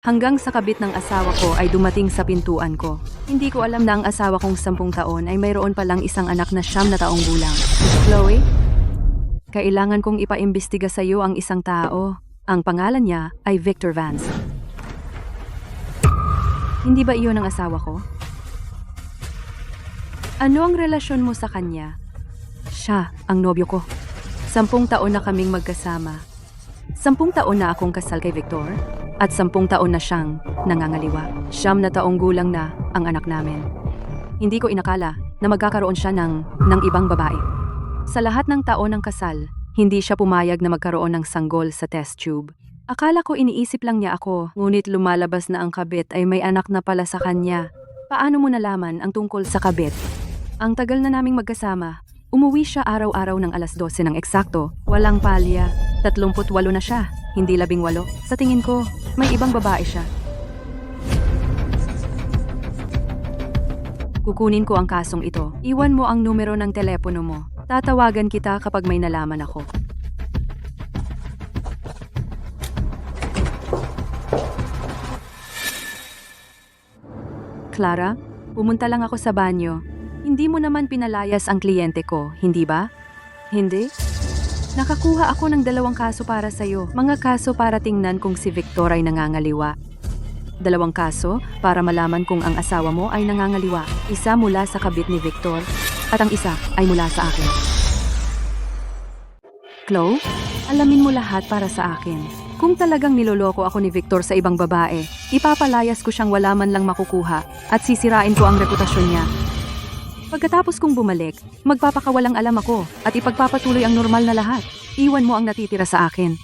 Hanggang sa kabit ng asawa ko ay dumating sa pintuan ko. Hindi ko alam na ang asawa kong 10 taon ay mayroon palang isang anak na 9 na taong gulang. Chloe, kailangan kong ipaimbestiga sa iyo ang isang tao. Ang pangalan niya ay Victor Vance. Hindi ba iyon ang asawa ko? Ano ang relasyon mo sa kanya? Siya ang nobyo ko. 10 taon na kaming magkasama. 10 taon na akong kasal kay Victor. At 10 taon na siyang nangangaliwa. 9 na taong gulang na ang anak namin. Hindi ko inakala na magkakaroon siya ng ibang babae. Sa lahat ng taon ng kasal, hindi siya pumayag na magkaroon ng sanggol sa test tube. Akala ko iniisip lang niya ako, ngunit lumalabas na ang kabit ay may anak na pala sa kanya. Paano mo nalaman ang tungkol sa kabit? Ang tagal na naming magkasama. Umuwi siya araw-araw ng alas 12 ng eksakto. Walang palya. 38 na siya, hindi 18. Sa tingin ko, may ibang babae siya. Kukunin ko ang kasong ito. Iwan mo ang numero ng telepono mo. Tatawagan kita kapag may nalaman ako. Clara, pumunta lang ako sa banyo. Hindi mo naman pinalayas ang kliyente ko, hindi ba? Hindi? Nakakuha ako ng 2 kaso para sa'yo. Mga kaso para tingnan kung si Victor ay nangangaliwa. 2 kaso para malaman kung ang asawa mo ay nangangaliwa. Isa mula sa kabit ni Victor at ang isa ay mula sa akin. Chloe, alamin mo lahat para sa akin. Kung talagang niloloko ako ni Victor sa ibang babae, ipapalayas ko siyang wala man lang makukuha at sisirain ko ang reputasyon niya. Pagkatapos kong bumalik, magpapakawalang alam ako at ipagpapatuloy ang normal na lahat. Iwan mo ang natitira sa akin.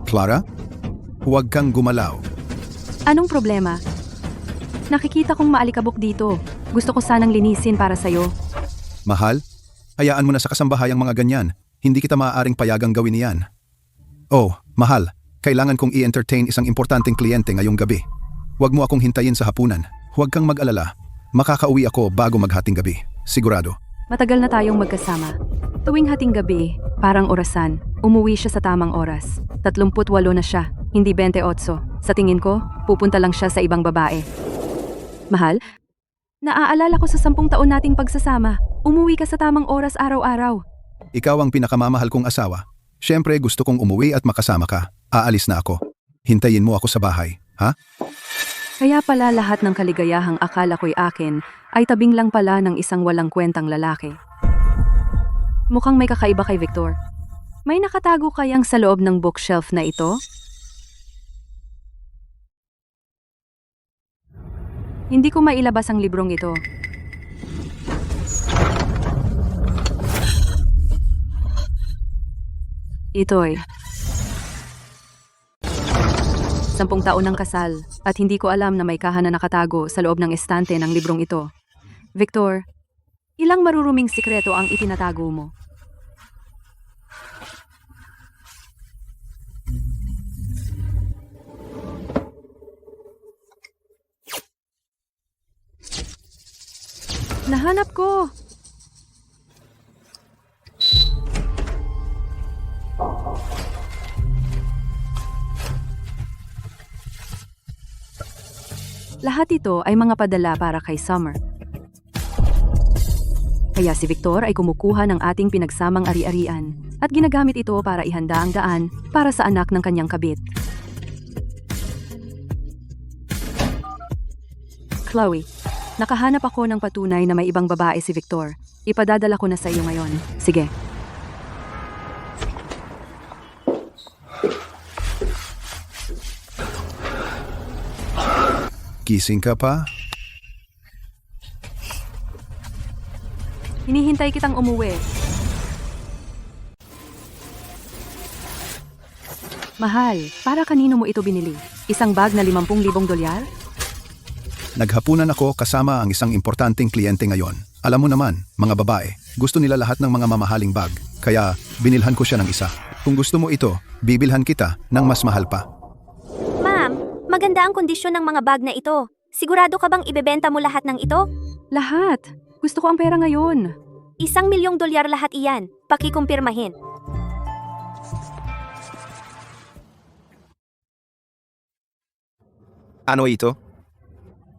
Clara, huwag kang gumalaw. Anong problema? Nakikita kong maalikabok dito. Gusto ko sanang linisin para sa'yo. Mahal, hayaan mo na sa kasambahayang mga ganyan. Hindi kita maaaring payagang gawin iyan. Oh, mahal, kailangan kong i-entertain isang importanteng kliyente ngayong gabi. Huwag mo akong hintayin sa hapunan. Huwag kang mag-alala. Makakauwi ako bago maghating gabi. Sigurado. Matagal na tayong magkasama. Tuwing hating gabi, parang orasan, umuwi siya sa tamang oras. 38 na siya, hindi 28. Sa tingin ko, pupunta lang siya sa ibang babae. Mahal, naaalala ko sa 10 taon nating pagsasama. Umuwi ka sa tamang oras araw-araw. Ikaw ang pinakamamahal kong asawa. Siyempre gusto kong umuwi at makasama ka. Aalis na ako. Hintayin mo ako sa bahay, ha? Kaya pala lahat ng kaligayahang akala ko'y akin ay tabing lang pala ng isang walang kwentang lalaki. Mukhang may kakaiba kay Victor. May nakatago kayang sa loob ng bookshelf na ito? Hindi ko mailabas ang librong ito. Ito'y 10 taon ng kasal at hindi ko alam na may kaha na nakatago sa loob ng estante ng librong ito. Victor, ilang maruruming sikreto ang itinatago mo? Nahanap ko! Lahat ito ay mga padala para kay Summer. Kaya si Victor ay kumukuha ng ating pinagsamang ari-arian at ginagamit ito para ihanda ang daan para sa anak ng kanyang kabit. Chloe, nakahanap ako ng patunay na may ibang babae si Victor. Ipadadala ko na sa iyo ngayon. Sige. Gising ka pa? Hinihintay kitang umuwi. Mahal, para kanino mo ito binili? Isang bag na $50,000? Naghapunan ako kasama ang isang importanteng kliyente ngayon. Alam mo naman, mga babae, gusto nila lahat ng mga mamahaling bag. Kaya binilhan ko siya ng isa. Kung gusto mo ito, bibilhan kita ng mas mahal pa. Ma'am, maganda ang kondisyon ng mga bag na ito. Sigurado ka bang ibebenta mo lahat ng ito? Lahat. Gusto ko ang pera ngayon. $1,000,000 lahat iyan. Pakikumpirmahin. Ano ito?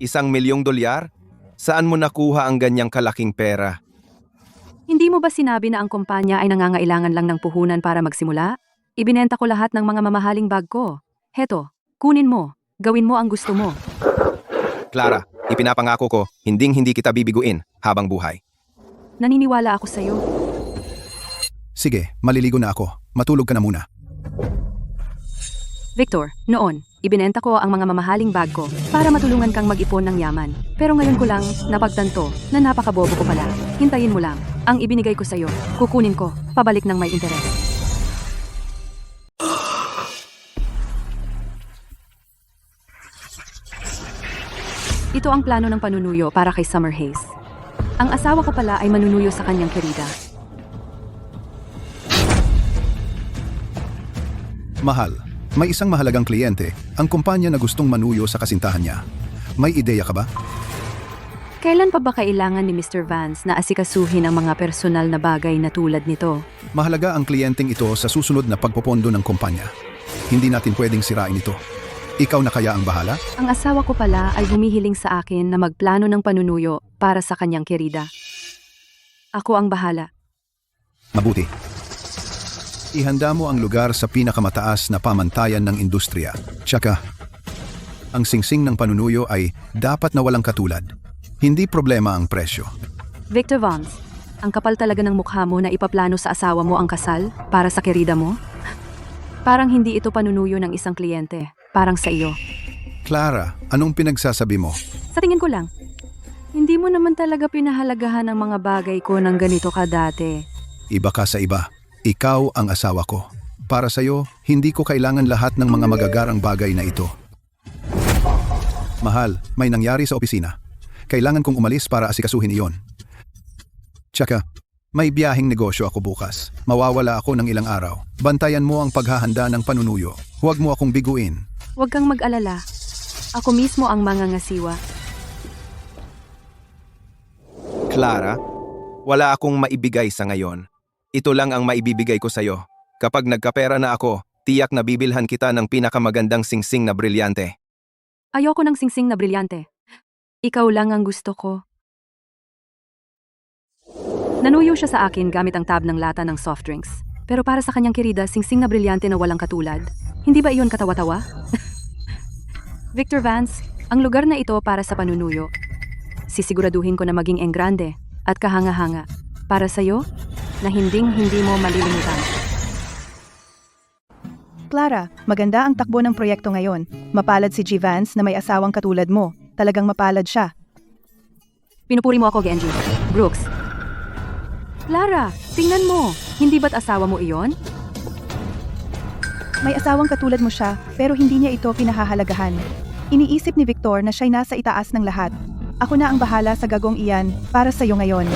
$1,000,000? Saan mo nakuha ang ganyang kalaking pera? Hindi mo ba sinabi na ang kumpanya ay nangangailangan lang ng puhunan para magsimula? Ibinenta ko lahat ng mga mamahaling bag ko. Heto, kunin mo. Gawin mo ang gusto mo. Clara, ipinapangako ko, hindi kita bibiguin habang buhay. Naniniwala ako sa'yo. Sige, maliligo na ako. Matulog ka na muna. Victor, noon, ibinenta ko ang mga mamahaling bag ko para matulungan kang mag-ipon ng yaman. Pero ngayon ko lang napagtanto na napakabobo ko pala. Hintayin mo lang. Ang ibinigay ko sa'yo, kukunin ko, pabalik ng may interes. Ito ang plano ng panunuyo para kay Summer Hayes. Ang asawa ko pala ay manunuyo sa kanyang kerida. Mahal, may isang mahalagang kliyente, ang kumpanya na gustong manuyo sa kasintahan niya. May ideya ka ba? Kailan pa ba kailangan ni Mr. Vance na asikasuhin ang mga personal na bagay na tulad nito? Mahalaga ang kliyenteng ito sa susunod na pagpopondo ng kumpanya. Hindi natin pwedeng sirain ito. Ikaw na kaya ang bahala? Ang asawa ko pala ay humihiling sa akin na magplano ng panunuyo para sa kanyang kerida. Ako ang bahala. Mabuti. Ihanda mo ang lugar sa pinakamataas na pamantayan ng industriya. Tsaka, ang singsing ng panunuyo ay dapat na walang katulad. Hindi problema ang presyo. Victor Vance, ang kapal talaga ng mukha mo na ipaplano sa asawa mo ang kasal para sa kerida mo? Parang hindi ito panunuyo ng isang kliyente. Parang sa iyo. Clara, anong pinagsasabi mo? Sa tingin ko lang, hindi mo naman talaga pinahalagahan ang mga bagay ko ng ganito ka dati. Iba ka sa iba. Ikaw ang asawa ko. Para sa'yo, hindi ko kailangan lahat ng mga magagarang bagay na ito. Mahal, may nangyari sa opisina. Kailangan kong umalis para asikasuhin iyon. Tsaka, may biyaheng negosyo ako bukas. Mawawala ako ng ilang araw. Bantayan mo ang paghahanda ng panunuyo. Huwag mo akong biguin. Huwag kang mag-alala. Ako mismo ang mangangasiwa. Clara, wala akong maibigay sa ngayon. Ito lang ang maibibigay ko sa'yo. Kapag nagkapera na ako, tiyak na bibilhan kita ng pinakamagandang singsing na brilyante. Ayoko ng singsing na brilyante. Ikaw lang ang gusto ko. Nanuyo siya sa akin gamit ang tab ng lata ng soft drinks. Pero para sa kanyang kerida, singsing na brilyante na walang katulad. Hindi ba iyon katawa-tawa? Victor Vance, ang lugar na ito para sa panunuyo. Sisiguraduhin ko na maging enggrande at kahanga-hanga. Para sa'yo, na hindi mo malilimutan. Clara, maganda ang takbo ng proyekto ngayon. Mapalad si G. Vance na may asawang katulad mo. Talagang mapalad siya. Pinupuri mo ako, Genji. Brooks. Clara, tingnan mo. Hindi ba't asawa mo iyon? May asawang katulad mo siya, pero hindi niya ito pinahahalagahan. Iniisip ni Victor na siya'y nasa itaas ng lahat. Ako na ang bahala sa gagong iyan para sa iyo ngayon.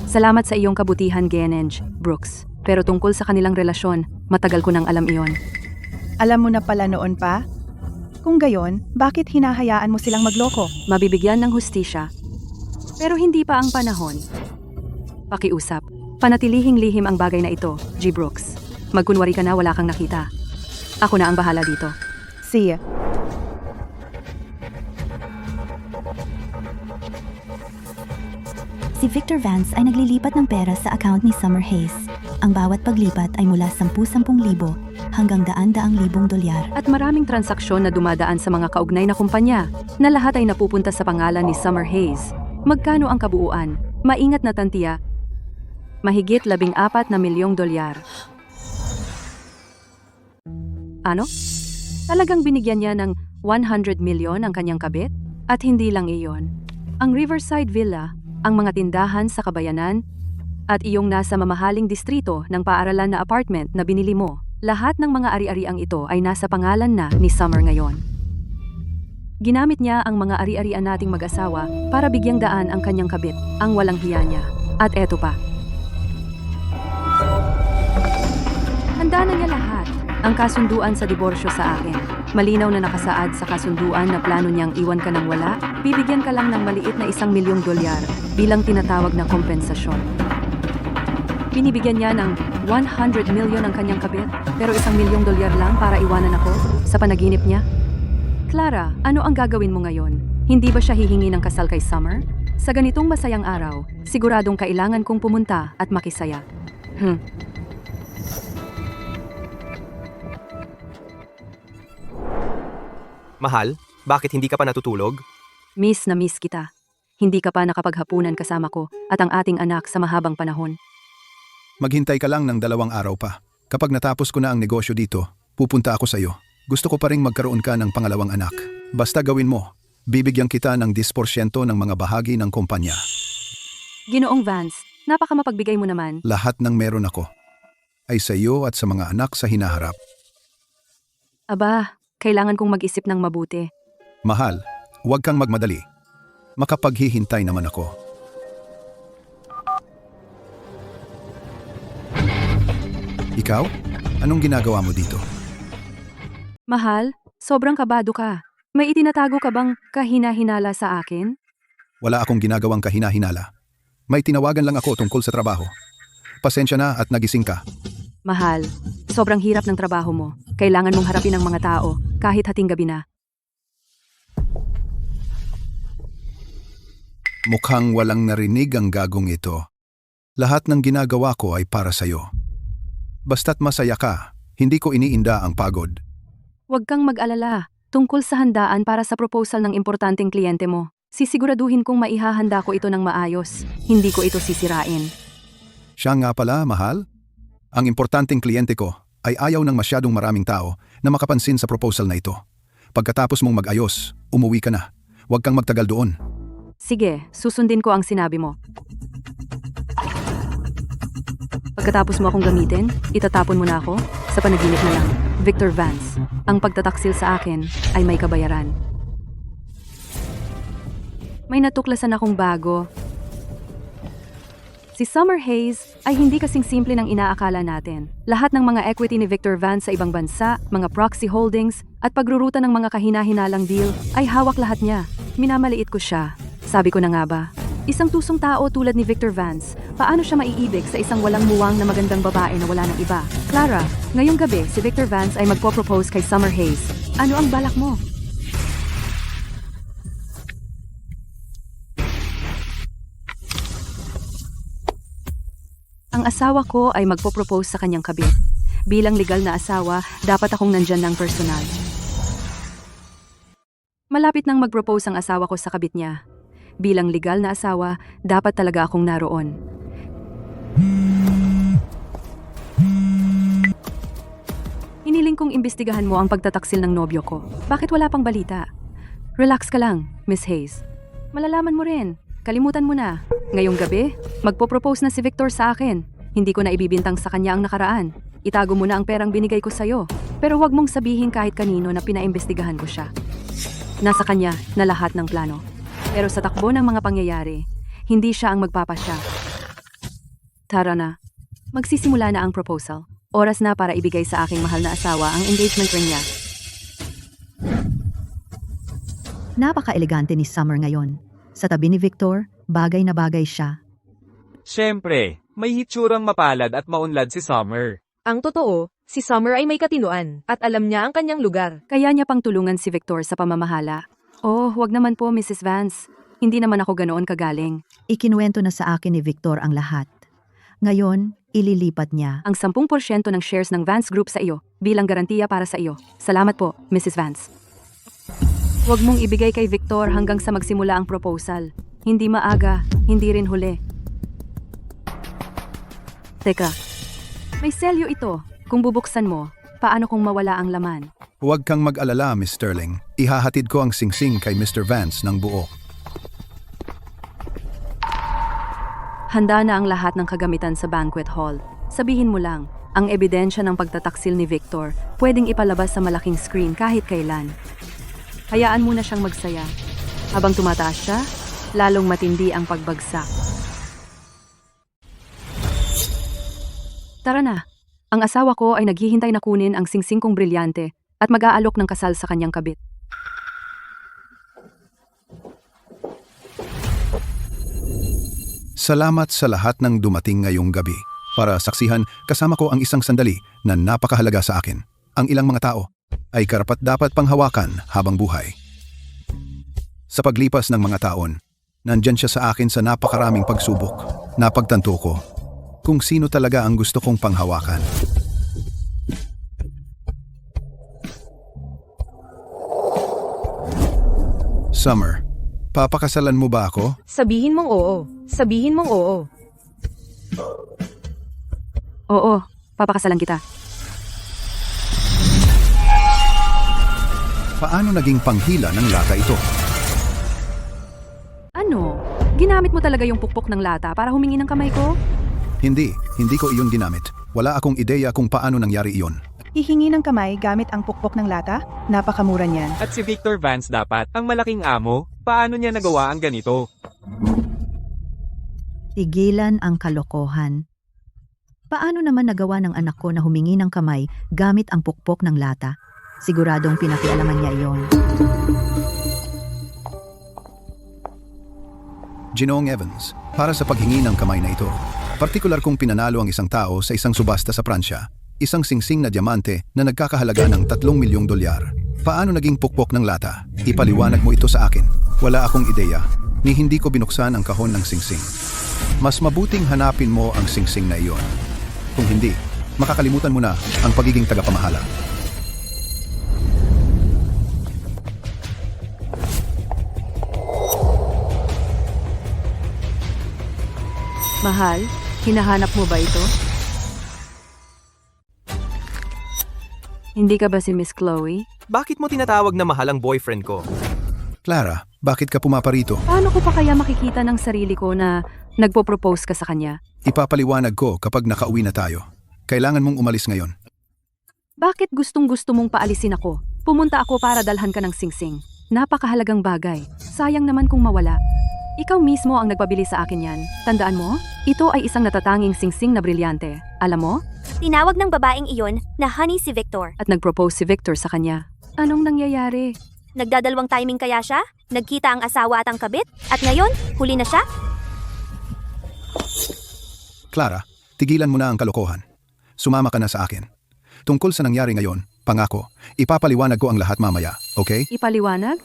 Salamat sa iyong kabutihan, Genji, Brooks. Pero tungkol sa kanilang relasyon, matagal ko nang alam iyon. Alam mo na pala noon pa? Kung gayon, bakit hinahayaan mo silang magloko? Mabibigyan ng hustisya. Pero hindi pa ang panahon. Pakiusap. Panatilihing lihim ang bagay na ito, G. Brooks. Magkunwari ka na wala kang nakita. Ako na ang bahala dito. See ya. Si Victor Vance ay naglilipat ng pera sa account ni Summer Hayes. Ang bawat paglipat ay mula 10,000 hanggang $100,000. At maraming transaksyon na dumadaan sa mga kaugnay na kumpanya, na lahat ay napupunta sa pangalan ni Summer Hayes. Magkano ang kabuuan? Maingat na tantiya. Mahigit $14,000,000. Ano? Talagang binigyan niya ng 100 million ang kanyang kabit? At hindi lang iyon. Ang Riverside Villa, ang mga tindahan sa kabayanan, at iyong nasa mamahaling distrito ng paaralan na apartment na binili mo, lahat ng mga ari-ariang ito ay nasa pangalan na ni Summer ngayon. Ginamit niya ang mga ari-arian nating mag-asawa para bigyang daan ang kanyang kabit, ang walang hiya niya. At eto pa. Handa na niya lahat. Ang kasunduan sa diborsyo sa akin. Malinaw na nakasaad sa kasunduan na plano niyang iwan ka ng wala, bibigyan ka lang ng maliit na $1,000,000 bilang tinatawag na kompensasyon. Binibigyan niya ng 100 million ang kanyang kabit, pero $1 milyong lang para iwanan ako sa panaginip niya? Clara, ano ang gagawin mo ngayon? Hindi ba siya hihingi ng kasal kay Summer? Sa ganitong masayang araw, siguradong kailangan kong pumunta at makisaya. Mahal, bakit hindi ka pa natutulog? Miss na miss kita. Hindi ka pa nakapaghapunan kasama ko at ang ating anak sa mahabang panahon. Maghintay ka lang ng 2 araw pa. Kapag natapos ko na ang negosyo dito, pupunta ako sa iyo. Gusto ko pa ring magkaroon ka ng pangalawang anak. Basta gawin mo, bibigyan kita ng 10% ng mga bahagi ng kumpanya. Ginoong Vance, napakamapagbigay mo naman. Lahat ng meron ako ay sa iyo at sa mga anak sa hinaharap. Aba, kailangan kong mag-isip ng mabuti. Mahal, huwag kang magmadali. Makapaghihintay naman ako. Ikaw? Anong ginagawa mo dito? Mahal, sobrang kabado ka. May itinatago ka bang kahina-hinala sa akin? Wala akong ginagawang kahina-hinala. May tinawagan lang ako tungkol sa trabaho. Pasensya na at nagising ka. Mahal, sobrang hirap ng trabaho mo. Kailangan mong harapin ang mga tao kahit hating gabi na. Mukhang walang narinig ang gagong ito. Lahat ng ginagawa ko ay para sa'yo. Basta't masaya ka, hindi ko iniinda ang pagod. Huwag kang mag-alala. Tungkol sa handaan para sa proposal ng importanteng kliyente mo. Sisiguraduhin kong maihahanda ko ito ng maayos. Hindi ko ito sisirain. Siya nga pala, mahal. Ang importanteng kliyente ko ay ayaw ng masyadong maraming tao na makapansin sa proposal na ito. Pagkatapos mong mag-ayos, umuwi ka na. Huwag kang magtagal doon. Sige, susundin ko ang sinabi mo. Pagkatapos mo akong gamitin, itatapon mo na ako sa panaginip na lang. Victor Vance, ang pagtataksil sa akin ay may kabayaran. May natuklasan akong bago. Si Summer Hayes ay hindi kasing simple ng inaakala natin. Lahat ng mga equity ni Victor Vance sa ibang bansa, mga proxy holdings, at pagruruta ng mga kahina-hinalang deal ay hawak lahat niya. Minamaliit ko siya. Sabi ko na nga ba? Isang tusong tao tulad ni Victor Vance, paano siya maiibig sa isang walang muwang na magandang babae na wala ng iba? Clara, ngayong gabi si Victor Vance ay magpo-propose kay Summer Hayes. Ano ang balak mo? Ang asawa ko ay magpo-propose sa kanyang kabit. Bilang legal na asawa, dapat akong nandyan ng personal. Malapit nang mag-propose ang asawa ko sa kabit niya. Bilang legal na asawa, dapat talaga akong naroon. Hiniling kong imbestigahan mo ang pagtataksil ng nobyo ko. Bakit wala pang balita? Relax ka lang, Miss Hayes. Malalaman mo rin. Kalimutan mo na. Ngayong gabi, magpo-propose na si Victor sa akin. Hindi ko na ibibintang sa kanya ang nakaraan. Itago mo na ang perang binigay ko sa'yo. Pero huwag mong sabihin kahit kanino na pinaimbestigahan ko siya. Nasa kanya na lahat ng plano. Pero sa takbo ng mga pangyayari, hindi siya ang magpapasya. Tara na. Magsisimula na ang proposal. Oras na para ibigay sa aking mahal na asawa ang engagement ring niya. Napaka-elegante ni Summer ngayon. Sa tabi ni Victor, bagay na bagay siya. Siyempre, may hitsurang mapalad at maunlad si Summer. Ang totoo, si Summer ay may katinuan at alam niya ang kanyang lugar. Kaya niya pang tulungan si Victor sa pamamahala. Oh, wag naman po, Mrs. Vance. Hindi naman ako ganoon kagaling. Ikinuwento na sa akin ni Victor ang lahat. Ngayon, ililipat niya. Ang 10% ng shares ng Vance Group sa iyo bilang garantiya para sa iyo. Salamat po, Mrs. Vance. Huwag mong ibigay kay Victor hanggang sa magsimula ang proposal. Hindi maaga, hindi rin huli. Teka, may selyo ito. Kung bubuksan mo, paano kung mawala ang laman? Huwag kang mag-alala, Miss Sterling. Ihahatid ko ang singsing kay Mr. Vance ng buo. Handa na ang lahat ng kagamitan sa banquet hall. Sabihin mo lang, ang ebidensya ng pagtataksil ni Victor pwedeng ipalabas sa malaking screen kahit kailan. Hayaan mo na siyang magsaya. Habang tumataas siya, lalong matindi ang pagbagsak. Tara na. Ang asawa ko ay naghihintay na kunin ang singsing kong brilyante at mag-aalok ng kasal sa kanyang kabit. Salamat sa lahat ng dumating ngayong gabi. para saksihan kasama ko ang isang sandali na napakahalaga sa akin. Ang ilang mga tao ay karapat-dapat panghawakan habang buhay. Sa paglipas ng mga taon, nandyan siya sa akin sa napakaraming pagsubok. Napagtanto ko kung sino talaga ang gusto kong panghawakan. Summer, papakasalan mo ba ako? Sabihin mong oo. Sabihin mong oo. Oo, papakasalan kita. Paano naging panghila ng lata ito? Ano? Ginamit mo talaga yung pukpok ng lata para humingi ng kamay ko? Hindi ko iyon ginamit. Wala akong ideya kung paano nangyari iyon. Hihingi ng kamay gamit ang pukpok ng lata? Napakamura niyan. At si Victor Vance dapat, ang malaking amo, paano niya nagawa ang ganito? Tigilan ang kalokohan. Paano naman nagawa ng anak ko na humingi ng kamay gamit ang pukpok ng lata? Siguradong pinakialaman niya iyon. Ginoong Evans, para sa paghingi ng kamay na ito, partikular kong pinanalo ang isang tao sa isang subasta sa Pransya, isang singsing na diamante na nagkakahalaga ng $3 milyong. Paano naging pukpok ng lata? Ipaliwanag mo ito sa akin. Wala akong ideya, ni hindi ko binuksan ang kahon ng singsing. Mas mabuting hanapin mo ang singsing na iyon. Kung hindi, makakalimutan mo na ang pagiging tagapamahala. Mahal, hinahanap mo ba ito? Hindi ka ba si Miss Chloe? Bakit mo tinatawag na mahal ang boyfriend ko? Clara, bakit ka pumaparito? Paano ko pa kaya makikita ng sarili ko na nagpo-propose ka sa kanya? Ipapaliwanag ko kapag nakauwi na tayo. Kailangan mong umalis ngayon. Bakit gustong-gusto mong paalisin ako? Pumunta ako para dalhan ka ng singsing. Napakahalagang bagay. Sayang naman kung mawala. Ikaw mismo ang nagpabili sa akin yan. Tandaan mo, ito ay isang natatanging singsing na brilyante. Alam mo? Tinawag ng babaeng iyon na honey si Victor. At nag-propose si Victor sa kanya. Anong nangyayari? Nagdadalawang timing kaya siya? Nagkita ang asawa at ang kabit? At ngayon, huli na siya? Clara, tigilan mo na ang kalokohan. Sumama ka na sa akin. Tungkol sa nangyari ngayon, pangako, ipapaliwanag ko ang lahat mamaya, okay? Ipaliwanag?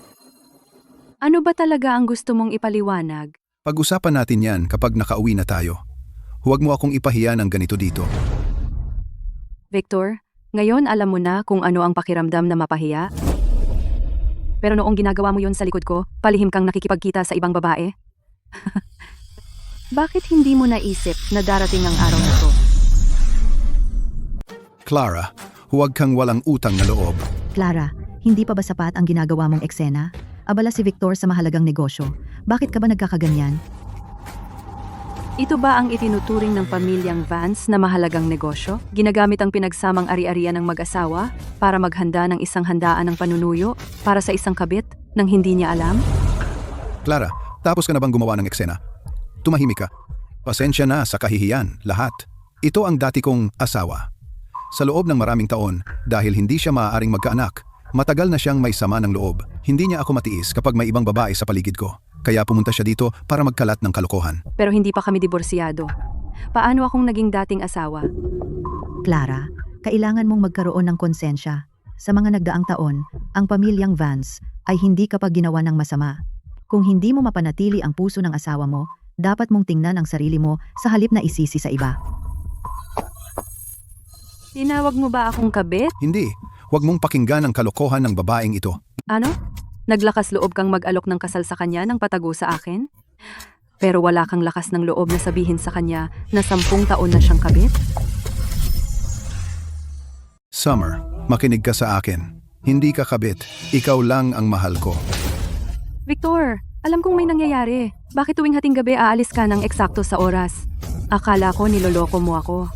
Ano ba talaga ang gusto mong ipaliwanag? Pag-usapan natin yan kapag nakauwi na tayo. Huwag mo akong ipahiya ng ganito dito. Victor, ngayon alam mo na kung ano ang pakiramdam na mapahiya? Pero noong ginagawa mo yun sa likod ko, palihim kang nakikipagkita sa ibang babae? Bakit hindi mo naisip na darating ang araw na to? Clara, huwag kang walang utang na loob. Clara, hindi pa ba sapat ang ginagawa mong eksena? Abala si Victor sa mahalagang negosyo. Bakit ka ba nagkakaganyan? Ito ba ang itinuturing ng pamilyang Vance na mahalagang negosyo? Ginagamit ang pinagsamang ari-arian ng mag-asawa para maghanda ng isang handaan ng panunuyo para sa isang kabit nang hindi niya alam? Clara, tapos ka na bang gumawa ng eksena? Tumahimik ka. Pasensya na sa kahihiyan, lahat. Ito ang dati kong asawa. Sa loob ng maraming taon, dahil hindi siya maaaring magkaanak, matagal na siyang may sama ng loob. Hindi niya ako matiis kapag may ibang babae sa paligid ko. Kaya pumunta siya dito para magkalat ng kalokohan. Pero hindi pa kami diborsiyado. Paano akong naging dating asawa? Clara, kailangan mong magkaroon ng konsensya. Sa mga nagdaang taon, ang pamilyang Vance ay hindi kapag ginawa ng masama. Kung hindi mo mapanatili ang puso ng asawa mo, dapat mong tingnan ang sarili mo sa halip na isisi sa iba. Tinawag mo ba akong kabit? Hindi. Huwag mong pakinggan ang kalokohan ng babaeng ito. Ano? Naglakas loob kang mag-alok ng kasal sa kanya ng patago sa akin? Pero wala kang lakas ng loob na sabihin sa kanya na 10 taon na siyang kabit? Summer, makinig ka sa akin. Hindi ka kabit. Ikaw lang ang mahal ko. Victor, alam kong may nangyayari. Bakit tuwing hating gabi aalis ka ng eksakto sa oras? Akala ko niloloko mo ako.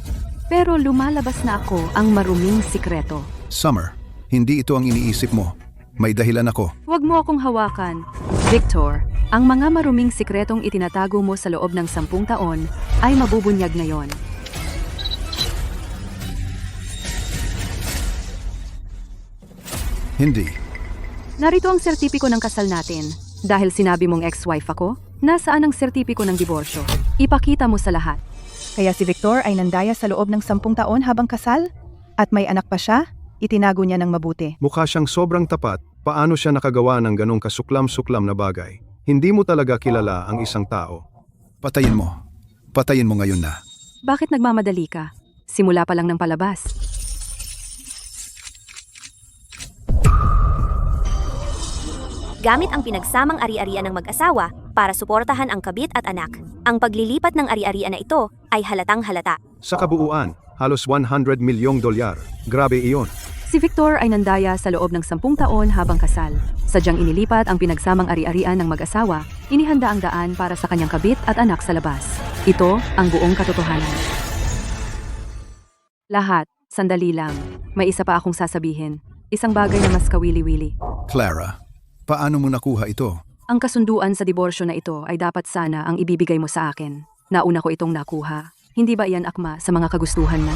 Pero lumalabas na ako ang maruming sikreto. Summer, hindi ito ang iniisip mo. May dahilan ako. Huwag mo akong hawakan. Victor, ang mga maruming sikretong itinatago mo sa loob ng 10 taon ay mabubunyag ngayon. Hindi. Narito ang sertipiko ng kasal natin. Dahil sinabi mong ex-wife ako, nasaan ang sertipiko ng diborsyo? Ipakita mo sa lahat. Kaya si Victor ay nandaya sa loob ng 10 taon habang kasal? At may anak pa siya? Itinago niya ng mabuti. Mukha siyang sobrang tapat. Paano siya nakagawa ng ganong kasuklam-suklam na bagay? Hindi mo talaga kilala ang isang tao. Patayin mo. Patayin mo ngayon na. Bakit nagmamadali ka? Simula pa lang ng palabas. Gamit ang pinagsamang ari-arian ng mag-asawa para suportahan ang kabit at anak. Ang paglilipat ng ari-arian na ito ay halatang halata. Sa kabuuan, halos $100 milyong. Grabe iyon. Si Victor ay nandaya sa loob ng 10 taon habang kasal. Sadyang inilipat ang pinagsamang ari-arian ng mag-asawa, inihanda ang daan para sa kanyang kabit at anak sa labas. Ito ang buong katotohanan. Lahat, sandali lang. May isa pa akong sasabihin. Isang bagay na mas kawili-wili. Clara, paano mo nakuha ito? Ang kasunduan sa diborsyo na ito ay dapat sana ang ibibigay mo sa akin. Nauna ko itong nakuha. Hindi ba iyan akma sa mga kagustuhan na?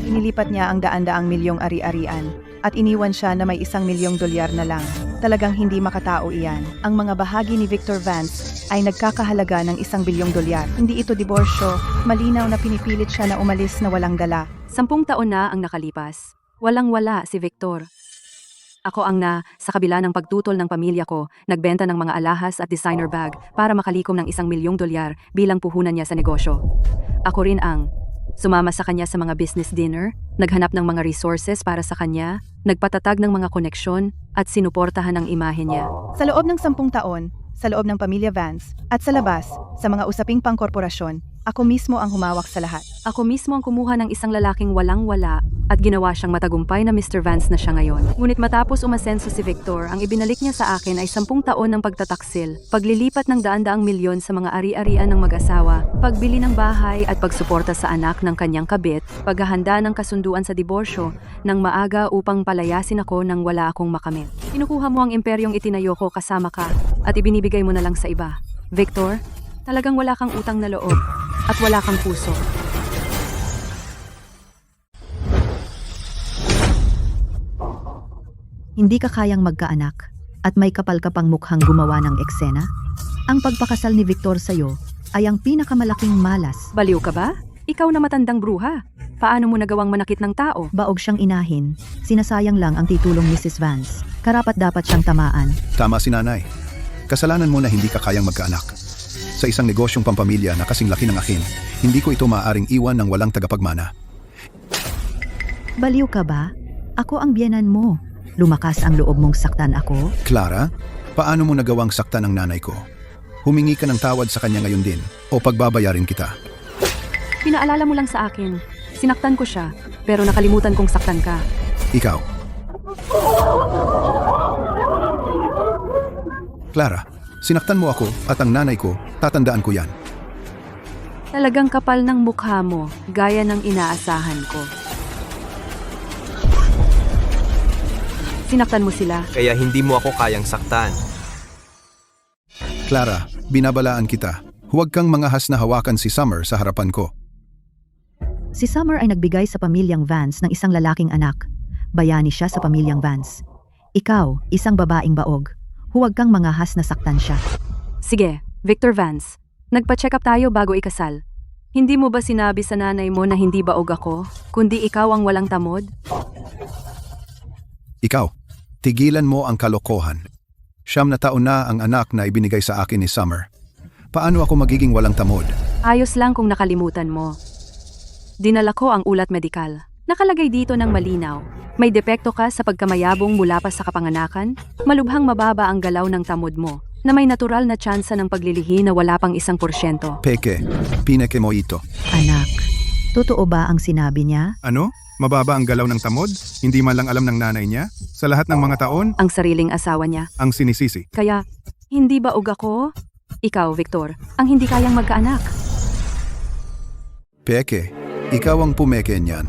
Inilipat niya ang daan-daang milyong ari-arian at iniwan siya na may $1 milyong na lang. Talagang hindi makatao iyan. Ang mga bahagi ni Victor Vance ay nagkakahalaga ng $1 bilyong. Hindi ito diborsyo, malinaw na pinipilit siya na umalis na walang dala. 10 taon na ang nakalipas. Walang-wala si Victor. Ako ang sa kabila ng pagtutol ng pamilya ko, nagbenta ng mga alahas at designer bag para makalikom ng $1 milyong bilang puhunan niya sa negosyo. Ako rin ang sumama sa kanya sa mga business dinner, naghanap ng mga resources para sa kanya, nagpatatag ng mga koneksyon, at sinuportahan ang imahe niya. Sa loob ng 10 taon, sa loob ng pamilya Vance, at sa labas, sa mga usaping pangkorporasyon, ako mismo ang humawak sa lahat. Ako mismo ang kumuha ng isang lalaking walang-wala at ginawa siyang matagumpay na Mr. Vance na siya ngayon. Ngunit matapos umasenso si Victor, ang ibinalik niya sa akin ay 10 taon ng pagtataksil, paglilipat ng daan-daang milyon sa mga ari-arian ng mag-asawa, pagbili ng bahay at pagsuporta sa anak ng kanyang kabit, paghahanda ng kasunduan sa diborsyo, ng maaga upang palayasin ako nang wala akong makamit. Kinukuha mo ang imperyong itinayo ko kasama ka at ibinibigay mo na lang sa iba. Victor, talagang wala kang utang na loob at wala kang puso. Hindi ka kayang magkaanak at may kapal ka pang mukhang gumawa ng eksena? Ang pagpakasal ni Victor sa'yo ay ang pinakamalaking malas. Baliw ka ba? Ikaw na matandang bruha. Paano mo nagawang manakit ng tao? Baog siyang inahin, sinasayang lang ang titulong Mrs. Vance. Karapat dapat siyang tamaan. Tama si nanay. Kasalanan mo na hindi ka kayang magkaanak. Sa isang negosyong pampamilya na kasing laki ng akin, hindi ko ito maaaring iwan ng walang tagapagmana. Baliw ka ba? Ako ang biyenan mo. Lumakas ang loob mong saktan ako? Clara, paano mo nagawang saktan ang nanay ko? Humingi ka ng tawad sa kanya ngayon din, o pagbabayarin kita. Pinaalala mo lang sa akin. Sinaktan ko siya, pero nakalimutan kong saktan ka. Ikaw. Clara, sinaktan mo ako at ang nanay ko, tatandaan ko yan. Talagang kapal ng mukha mo, gaya ng inaasahan ko. Sinaktan mo sila. Kaya hindi mo ako kayang saktan. Clara, binabalaan kita. Huwag kang mangahas na hawakan si Summer sa harapan ko. Si Summer ay nagbigay sa pamilyang Vance ng isang lalaking anak. Bayani siya sa pamilyang Vance. Ikaw, isang babaeng baog. Huwag kang mangahas na saktan siya. Sige, Victor Vance. Nagpa-check up tayo bago ikasal. Hindi mo ba sinabi sa nanay mo na hindi baog ako, kundi ikaw ang walang tamod? Ikaw, tigilan mo ang kalokohan. 9 na taon na ang anak na ibinigay sa akin ni Summer. Paano ako magiging walang tamod? Ayos lang kung nakalimutan mo. Dinala ko ang ulat medikal. Nakalagay dito ng malinaw. May depekto ka sa pagkamayabong mula pa sa kapanganakan, malubhang mababa ang galaw ng tamod mo, na may natural na tsansa ng paglilihi na wala pang 1%. Peke, pineke mo ito. Anak, totoo ba ang sinabi niya? Ano? Mababa ang galaw ng tamod? Hindi man lang alam ng nanay niya? Sa lahat ng mga taon, Ang sariling asawa niya. ang sinisisi. Kaya, hindi ba ako? Ikaw, Victor, ang hindi kayang magkaanak. Peke, ikaw ang pumeke niyan.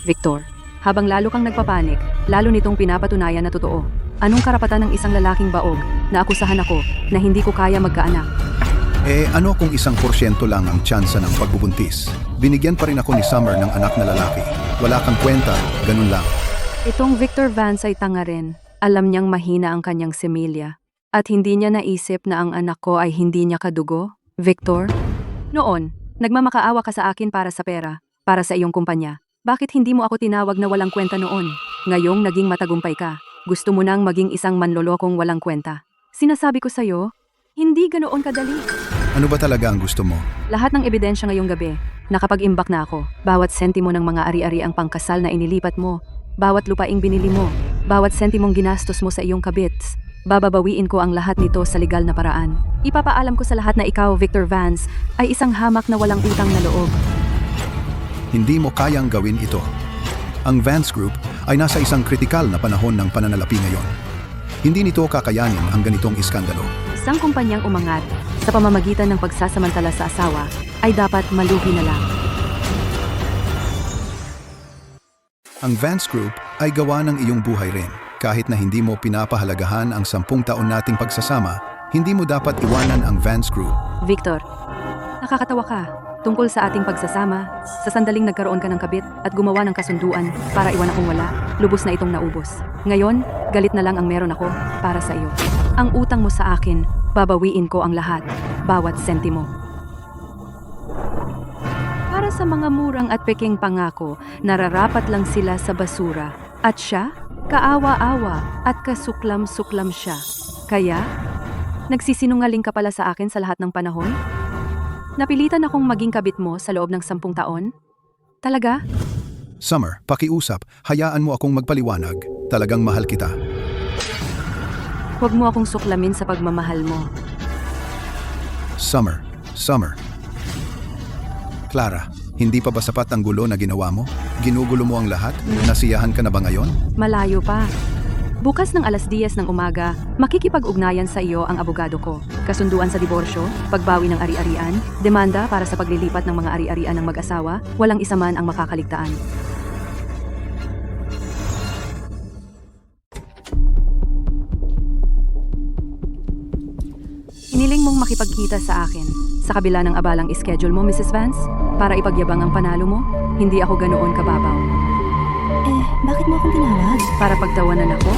Victor, habang lalo kang nagpapanik, lalo nitong pinapatunayan na totoo. Anong karapatan ng isang lalaking baog na akusahan ako na hindi ko kaya magkaanak? Ano kung 1% lang ang tsansa ng pagbubuntis? Binigyan pa rin ako ni Summer ng anak na lalaki. Wala kang kwenta, ganun lang. Itong Victor Vance ay tanga rin. Alam niyang mahina ang kanyang semilya. At hindi niya naisip na ang anak ko ay hindi niya kadugo, Victor? Noon, nagmamakaawa ka sa akin para sa pera, para sa iyong kumpanya. Bakit hindi mo ako tinawag na walang kwenta noon? Ngayong naging matagumpay ka, gusto mo nang maging isang manlolokong walang kwenta. Sinasabi ko sa'yo, hindi ganoon kadali. Ano ba talaga ang gusto mo? Lahat ng ebidensya ngayong gabi, nakapag-imbak na ako. Bawat sentimo ng mga ari-ari ang pangkasal na inilipat mo, bawat lupaing binili mo, bawat sentimong ginastos mo sa iyong kabits. Bababawiin ko ang lahat nito sa legal na paraan. Ipapaalam ko sa lahat na ikaw, Victor Vance, ay isang hamak na walang utang na loob. Hindi mo kayang gawin ito. Ang Vance Group ay nasa isang kritikal na panahon ng pananalapi ngayon. Hindi nito kakayanin ang ganitong iskandalo. Isang kumpanyang umangat sa pamamagitan ng pagsasamantala sa asawa ay dapat malugi na lang. Ang Vance Group ay gawa ng iyong buhay rin. Kahit na hindi mo pinapahalagahan ang 10 taon nating pagsasama, hindi mo dapat iwanan ang Vance Group. Victor, nakakatawa ka. Tungkol sa ating pagsasama, sa sandaling nagkaroon ka ng kabit at gumawa ng kasunduan para iwan akong wala, lubos na itong naubos. Ngayon, galit na lang ang meron ako para sa iyo. Ang utang mo sa akin, babawiin ko ang lahat, bawat sentimo. Para sa mga murang at peking pangako, nararapat lang sila sa basura. At siya, kaawa-awa at kasuklam-suklam siya. Kaya, nagsisinungaling ka pala sa akin sa lahat ng panahon? Napilitan akong maging kabit mo sa loob ng 10 taon? Talaga? Summer, pakiusap, hayaan mo akong magpaliwanag. Talagang mahal kita. Huwag mo akong suklamin sa pagmamahal mo. Summer. Clara, hindi pa ba sapat ang gulo na ginawa mo? Ginugulo mo ang lahat? Nasiyahan ka na ba ngayon? Malayo pa. Bukas ng 10:00 ng umaga, makikipag-ugnayan sa iyo ang abogado ko. Kasunduan sa diborsyo, pagbawi ng ari-arian, demanda para sa paglilipat ng mga ari-arian ng mag-asawa, walang isa man ang makakaligtaan. Iniling mong makipagkita sa akin. Sa kabila ng abalang schedule mo, Mrs. Vance, para ipagyabang ang panalo mo, hindi ako ganoon kababaw. Bakit mo akong tinawag? Para pagtawanan ako,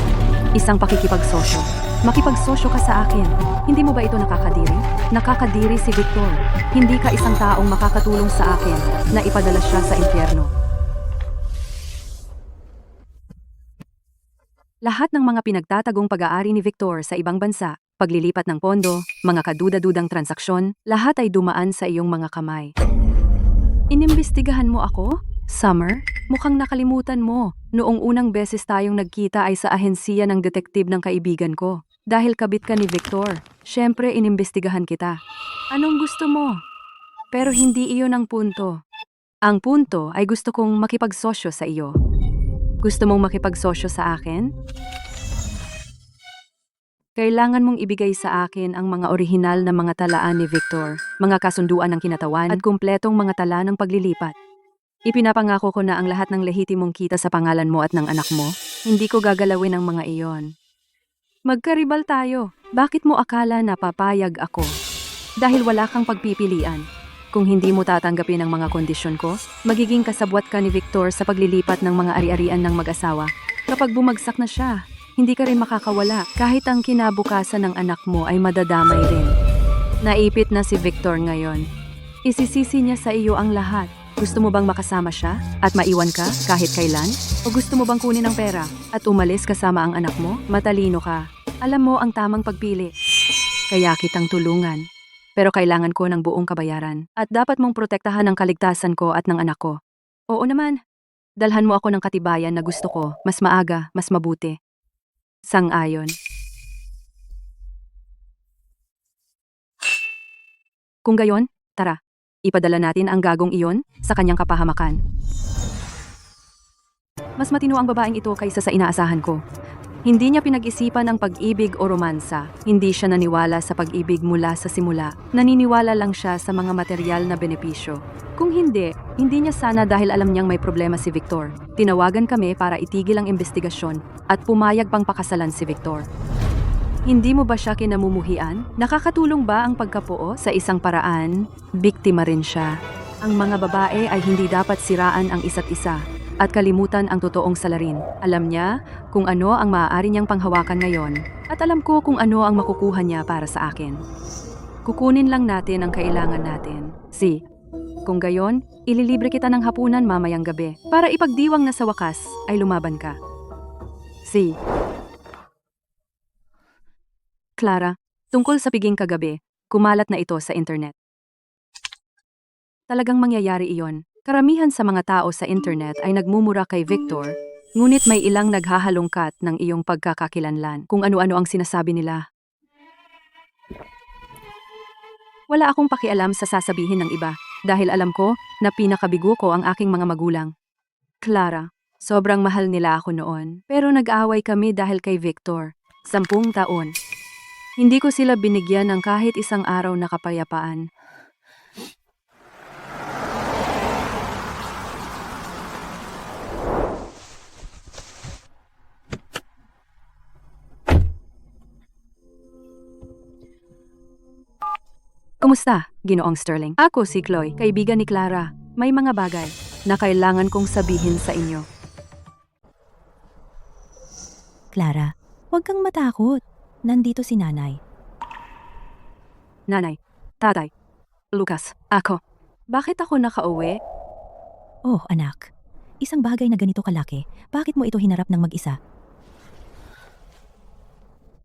isang pakikipagsosyo. Makipagsosyo ka sa akin. Hindi mo ba ito nakakadiri? Nakakadiri si Victor. Hindi ka isang taong makakatulong sa akin na ipadala siya sa impyerno. Lahat ng mga pinagtatagong pag-aari ni Victor sa ibang bansa, paglilipat ng pondo, mga kaduda-dudang transaksyon, lahat ay dumaan sa iyong mga kamay. Inimbestigahan mo ako? Summer, mukhang nakalimutan mo. Noong unang beses tayong nagkita ay sa ahensiya ng detektib ng kaibigan ko. Dahil kabit ka ni Victor, syempre inimbestigahan kita. Anong gusto mo? Pero hindi iyon ang punto. Ang punto ay gusto kong makipagsosyo sa iyo. Gusto mong makipagsosyo sa akin? Kailangan mong ibigay sa akin ang mga orihinal na mga talaan ni Victor, mga kasunduan ng kinatawan at kumpletong mga tala ng paglilipat. Ipinapangako ko na ang lahat ng lehitimong kita sa pangalan mo at ng anak mo, hindi ko gagalawin ang mga iyon. Magkaribal tayo. Bakit mo akala na papayag ako? Dahil wala kang pagpipilian. Kung hindi mo tatanggapin ang mga kondisyon ko, magiging kasabwat ka ni Victor sa paglilipat ng mga ari-arian ng mag-asawa. Kapag bumagsak na siya, hindi ka rin makakawala. Kahit ang kinabukasan ng anak mo ay madadamay rin. Naipit na si Victor ngayon. Isisisi niya sa iyo ang lahat. Gusto mo bang makasama siya at maiwan ka kahit kailan? O gusto mo bang kunin ang pera at umalis kasama ang anak mo? Matalino ka. Alam mo ang tamang pagpili. Kaya kitang tulungan. Pero kailangan ko ng buong kabayaran. At dapat mong protektahan ang kaligtasan ko at ng anak ko. Oo naman. Dalhan mo ako ng katibayan na gusto ko. Mas maaga, mas mabuti. Sang-ayon. Kung gayon, tara. Ipadala natin ang gagong iyon sa kanyang kapahamakan. Mas matino ang babaeng ito kaysa sa inaasahan ko. Hindi niya pinag-isipan ang pag-ibig o romansa. Hindi siya naniwala sa pag-ibig mula sa simula. Naniniwala lang siya sa mga material na benepisyo. Kung hindi niya sana dahil alam niyang may problema si Victor. Tinawagan kami para itigil ang investigasyon at pumayag pang pakasalan si Victor. Hindi mo ba siya kinamumuhian? Nakakatulong ba ang pagkapuo sa isang paraan? Biktima rin siya. Ang mga babae ay hindi dapat siraan ang isa't isa. at kalimutan ang totoong salarin. Alam niya kung ano ang maaari niyang panghawakan ngayon at alam ko kung ano ang makukuha niya para sa akin. Kukunin lang natin ang kailangan natin. Kung gayon, ililibre kita ng hapunan mamayang gabi para ipagdiwang na sa wakas ay lumaban ka. Clara, tungkol sa piging kagabi, kumalat na ito sa internet. Talagang mangyayari iyon. Karamihan sa mga tao sa internet ay nagmumura kay Victor, ngunit may ilang naghahalongkat ng iyong pagkakakilanlan kung ano-ano ang sinasabi nila. Wala akong pakialam sa sasabihin ng iba dahil alam ko na pinakabigo ko ang aking mga magulang. Clara, sobrang mahal nila ako noon pero nag-away kami dahil kay Victor. 10 taon. Hindi ko sila binigyan ng kahit isang araw na kapayapaan. Kumusta, Ginoong Sterling? Ako si Chloe, kaibigan ni Clara. May mga bagay na kailangan kong sabihin sa inyo. Clara, huwag kang matakot. Nandito si nanay. Nanay, tatay, Lucas, ako. Bakit ako nakauwi? Oh, anak. Isang bagay na ganito kalaki, bakit mo ito hinarap ng mag-isa?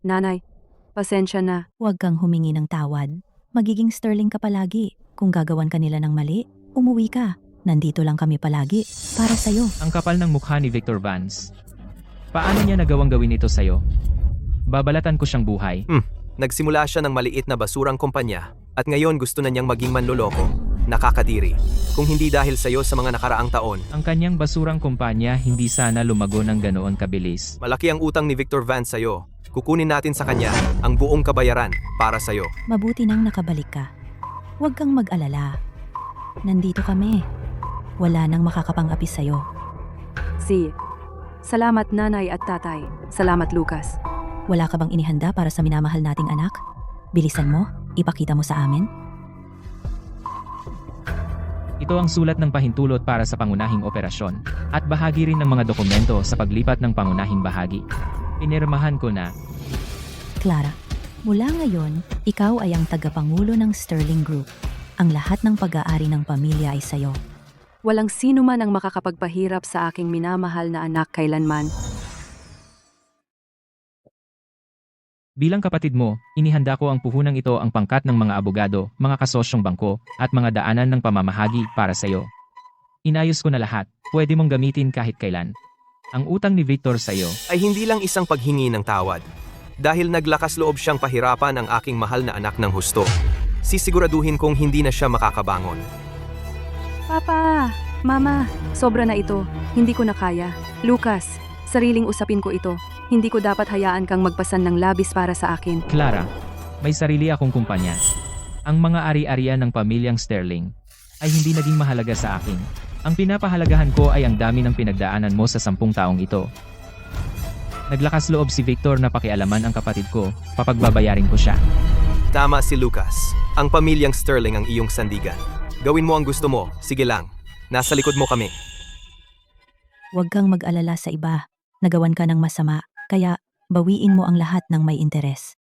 Nanay, pasensya na. Huwag kang humingi ng tawad. Magiging Sterling ka palagi. Kung gagawan ka nila ng mali, umuwi ka. Nandito lang kami palagi, para sa'yo. Ang kapal ng mukha ni Victor Vance. Paano niya nagawang gawin ito sa'yo? Babalatan ko siyang buhay. Nagsimula siya ng maliit na basurang kumpanya at ngayon gusto na niyang maging manloloko. Nakakadiri. Kung hindi dahil sa'yo sa mga nakaraang taon. Ang kanyang basurang kumpanya hindi sana lumago ng ganoon kabilis. Malaki ang utang ni Victor Vance sa'yo. Kukunin natin sa kanya ang buong kabayaran para sa'yo. Mabuti nang nakabalik ka. Huwag kang mag-alala. Nandito kami. Wala nang makakapang-api sa'yo. Salamat nanay at tatay. Salamat Lucas. Wala ka bang inihanda para sa minamahal nating anak? Bilisan mo, ipakita mo sa amin. Ito ang sulat ng pahintulot para sa pangunahing operasyon at bahagi rin ng mga dokumento sa paglipat ng pangunahing bahagi. Pinirmahan ko na. Clara, mula ngayon, ikaw ay ang tagapangulo ng Sterling Group. Ang lahat ng pag-aari ng pamilya ay sayo. Walang sino man ang makakapagpahirap sa aking minamahal na anak kailanman. Bilang kapatid mo, inihanda ko ang puhunang ito ang pangkat ng mga abogado, mga kasosyong bangko, at mga daanan ng pamamahagi para sa iyo. Inayos ko na lahat, pwede mong gamitin kahit kailan. Ang utang ni Victor sa iyo Ay hindi lang isang paghingi ng tawad. Dahil naglakas loob siyang pahirapan ang aking mahal na anak ng husto. Sisiguraduhin kong hindi na siya makakabangon. Papa, Mama, sobra na ito. Hindi ko na kaya. Lucas, sariling usapin ko ito. Hindi ko dapat hayaan kang magpasan ng labis para sa akin. Clara, may sarili akong kumpanya. Ang mga ari-arian ng pamilyang Sterling ay hindi naging mahalaga sa akin. Ang pinapahalagahan ko ay ang dami ng pinagdaanan mo sa 10 taong ito. Naglakas loob si Victor na pakialaman ang kapatid ko, papagbabayarin ko siya. Tama si Lucas. Ang pamilyang Sterling ang iyong sandigan. Gawin mo ang gusto mo, sige lang. Nasa likod mo kami. Huwag kang mag-alala sa iba. Nagawan ka ng masama, kaya bawiin mo ang lahat ng may interes.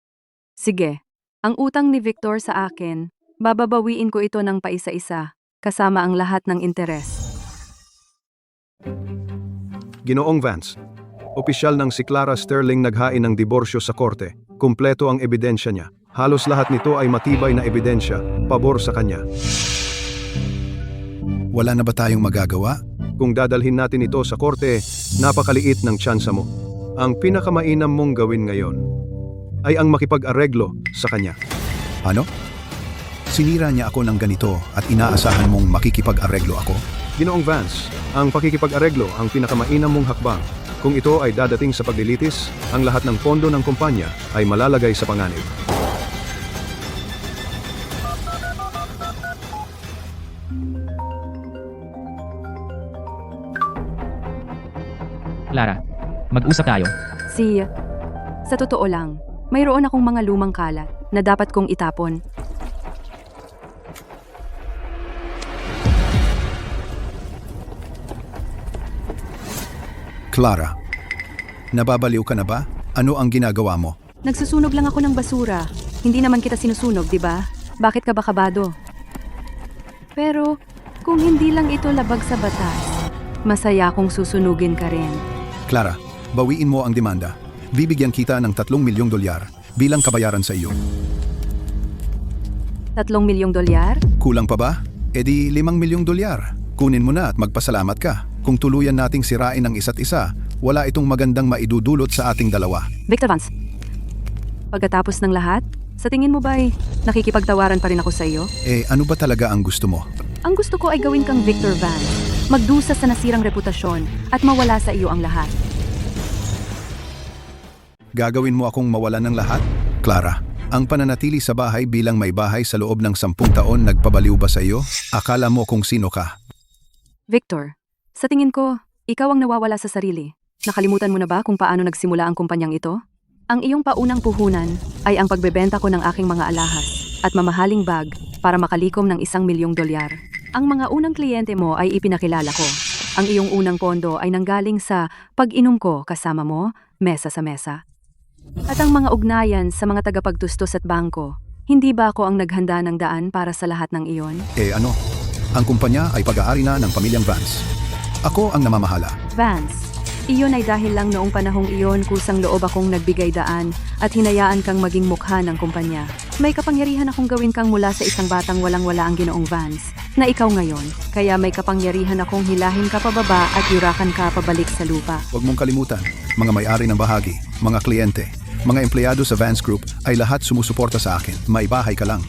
Sige, ang utang ni Victor sa akin, bababawiin ko ito ng paisa-isa, kasama ang lahat ng interes. Ginoong Vance, opisyal ng si Clara Sterling naghain ng diborsyo sa korte. Kumpleto ang ebidensya niya. Halos lahat nito ay matibay na ebidensya, pabor sa kanya. Wala na ba tayong magagawa? Kung dadalhin natin ito sa korte, napakaliit ng tsansa mo. Ang pinakamainam mong gawin ngayon ay ang makipag-areglo sa kanya. Ano? Sinira niya ako ng ganito at inaasahan mong makikipag-areglo ako? Ginoong Vance, ang pakikipag-areglo ang pinakamainam mong hakbang. Kung ito ay dadating sa paglilitis, ang lahat ng pondo ng kumpanya ay malalagay sa panganib. Clara, mag-usap tayo. Sa totoo lang, mayroon akong mga lumang kalat na dapat kong itapon. Clara, nababaliw ka na ba? Ano ang ginagawa mo? Nagsusunog lang ako ng basura. Hindi naman kita sinusunog, di ba? Bakit ka ba kabado? Pero, kung hindi lang ito labag sa batas, masaya kung susunugin ka rin. Clara, bawiin mo ang demanda. Bibigyan kita ng 3 milyong dolyar bilang kabayaran sa iyo. 3 milyong dolyar? Kulang pa ba? E di 5 milyong dolyar. Kunin mo na at magpasalamat ka. Kung tuluyan nating sirain ang isa't isa, wala itong magandang maidudulot sa ating dalawa. Victor Vance, pagkatapos ng lahat, sa tingin mo ba'y nakikipagtawaran pa rin ako sa iyo? Eh ano ba talaga ang gusto mo? Ang gusto ko ay gawin kang Victor Vance, magdusa sa nasirang reputasyon at mawala sa iyo ang lahat. Gagawin mo akong mawalan ng lahat? Clara, ang pananatili sa bahay bilang may bahay sa loob ng 10 taon nagpabaliw ba sa iyo? Akala mo kung sino ka? Victor, sa tingin ko, ikaw ang nawawala sa sarili. Nakalimutan mo na ba kung paano nagsimula ang kumpanyang ito? Ang iyong paunang puhunan ay ang pagbebenta ko ng aking mga alahas at mamahaling bag para makalikom ng 1 milyong dolyar. Ang mga unang kliyente mo ay ipinakilala ko. Ang iyong unang pondo ay nanggaling sa pag-inom ko kasama mo, mesa sa mesa. At ang mga ugnayan sa mga tagapagtustos at bangko, hindi ba ako ang naghanda ng daan para sa lahat ng iyon? Eh ano? Ang kumpanya ay pag-aari na ng pamilyang Vance. Ako ang namamahala. Vance, iyon ay dahil lang noong panahong iyon kusang loob akong nagbigay daan at hinayaan kang maging mukha ng kumpanya. May kapangyarihan akong gawin kang mula sa isang batang walang-wala ang Ginoong Vance na ikaw ngayon. Kaya may kapangyarihan akong hilahin ka pababa at yurakan ka pabalik sa lupa. Huwag mong kalimutan, mga may-ari ng bahagi, mga kliyente, mga empleyado sa Vance Group ay lahat sumusuporta sa akin. May bahay ka lang.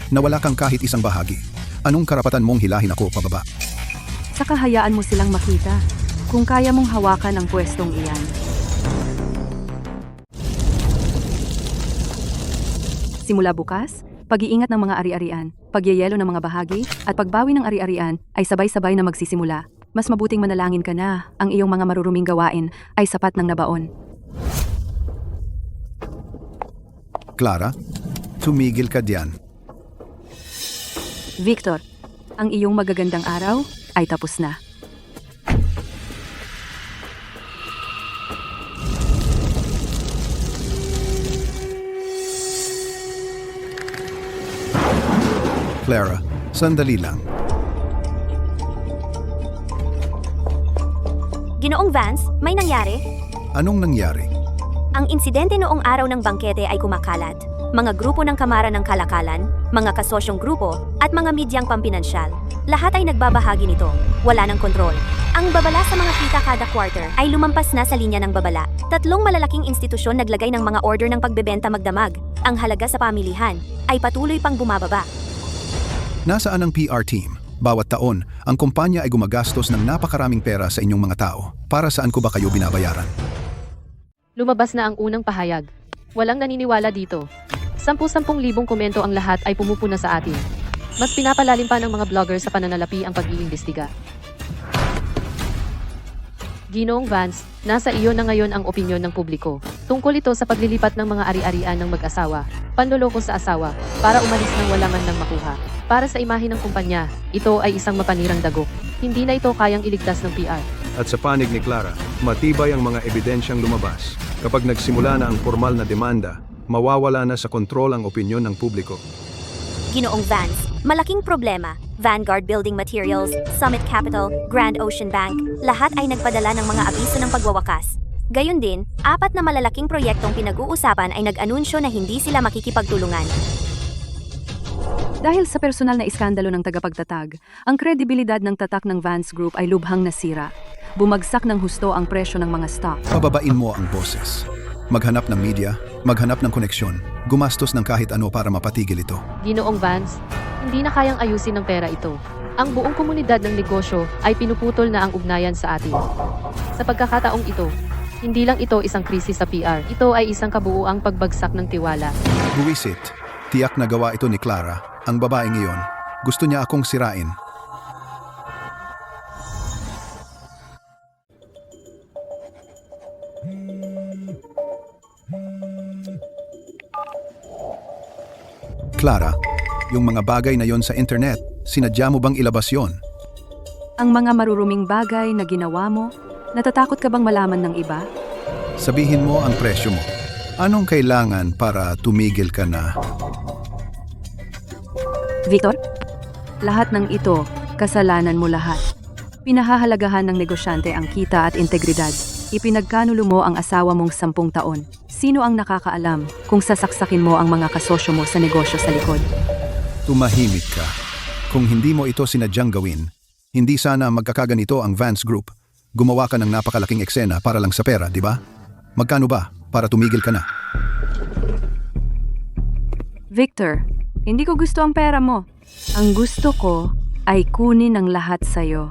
Nawala kang kahit isang bahagi. Anong karapatan mong hilahin ako pababa? Saka hayaan mo silang makita kung kaya mong hawakan ang pwestong iyan. Simula bukas, pag-iingat ng mga ari-arian, pagyayelo ng mga bahagi, at pagbawi ng ari-arian ay sabay-sabay na magsisimula. Mas mabuting manalangin ka na ang iyong mga maruruming gawain ay sapat ng nabaon. Clara, tumigil ka diyan. Victor, ang iyong magagandang araw ay tapos na. Clara, sandali lang. Ginoong Vance, may nangyari? Anong nangyari? Ang insidente noong araw ng bangkete ay kumakalat. Mga grupo ng kamara ng kalakalan, mga kasosyong grupo, at mga medyang pampinansyal. Lahat ay nagbabahagi nito. Wala ng kontrol. Ang babala sa mga kita kada quarter ay lumampas na sa linya ng babala. 3 malalaking institusyon naglagay ng mga order ng pagbebenta magdamag. Ang halaga sa pamilihan ay patuloy pang bumababa. Nasaan ang PR team? Bawat taon, ang kumpanya ay gumagastos ng napakaraming pera sa inyong mga tao. Para saan ko ba kayo binabayaran? Lumabas na ang unang pahayag. Walang naniniwala dito. 10,000 komento ang lahat ay pumupuna sa atin. Mas pinapalalim pa ng mga vlogger sa pananalapi ang pag-iimbestiga. Ginoong Vance, nasa iyo na ngayon ang opinyon ng publiko. Tungkol ito sa paglilipat ng mga ari-arian ng mag-asawa, panloloko sa asawa, para umalis ng wala man lang makuha. Para sa imahe ng kumpanya, ito ay isang mapanirang dagok. Hindi na ito kayang iligtas ng PR. At sa panig ni Clara, matibay ang mga ebidensyang lumabas. Kapag nagsimula na ang formal na demanda, mawawala na sa kontrol ang opinyon ng publiko. Ginoong Vance, malaking problema. Vanguard Building Materials, Summit Capital, Grand Ocean Bank, lahat ay nagpadala ng mga abiso ng pagwawakas. Gayon din, 4 na malalaking proyektong pinag-uusapan ay nag-anunsyo na hindi sila makikipagtulungan. Dahil sa personal na iskandalo ng tagapagtatag, ang kredibilidad ng tatak ng Vance Group ay lubhang nasira. Bumagsak ng husto ang presyo ng mga stock. Pababain mo ang boses. Maghanap ng media, maghanap ng koneksyon, gumastos ng kahit ano para mapatigil ito. Ginoong Vance, hindi na kayang ayusin ng pera ito. Ang buong komunidad ng negosyo ay pinuputol na ang ugnayan sa atin. Sa pagkakataong ito, hindi lang ito isang krisis sa PR. Ito ay isang kabuuang pagbagsak ng tiwala. Buwisit, tiyak na gawa ito ni Clara. Ang babaeng iyon, gusto niya akong sirain. Clara, yung mga bagay na yon sa internet, sinadya mo bang ilabas yon? Ang mga maruruming bagay na ginawa mo, Natatakot ka bang malaman ng iba? Sabihin mo ang presyo mo. Anong kailangan para tumigil ka na? Victor? Lahat ng ito, kasalanan mo lahat. Pinahahalagahan ng negosyante ang kita at integridad. Ipinagkanulo mo ang asawa mong 10 taon. Sino ang nakakaalam kung sasaksakin mo ang mga kasosyo mo sa negosyo sa likod? Tumahimik ka. Kung hindi mo ito sinadyang gawin, hindi sana magkakaganito ang Vance Group. Gumawa ka ng napakalaking eksena para lang sa pera, di ba? Magkano ba para tumigil ka na? Victor, hindi ko gusto ang pera mo. Ang gusto ko ay kunin ang lahat sa'yo.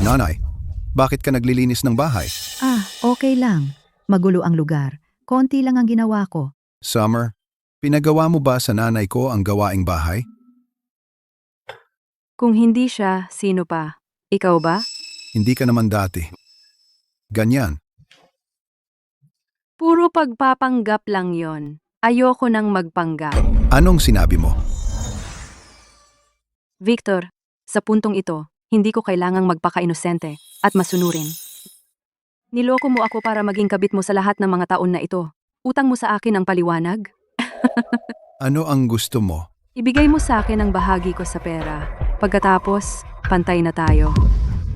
Nanay, bakit ka naglilinis ng bahay? Okay lang. Magulo ang lugar. Konti lang ang ginawa ko. Summer, pinagawa mo ba sa nanay ko ang gawaing bahay? Kung hindi siya, sino pa? Ikaw ba? Hindi ka naman dati. Ganyan. Puro pagpapanggap lang yon. Ayoko nang magpanggap. Anong sinabi mo? Victor, sa puntong ito, hindi ko kailangang magpaka-inosente at masunurin. Niloko mo ako para maging kabit mo sa lahat ng mga taon na ito. Utang mo sa akin ang paliwanag? Ano ang gusto mo? Ibigay mo sa akin ang bahagi ko sa pera. Pagkatapos, pantay na tayo.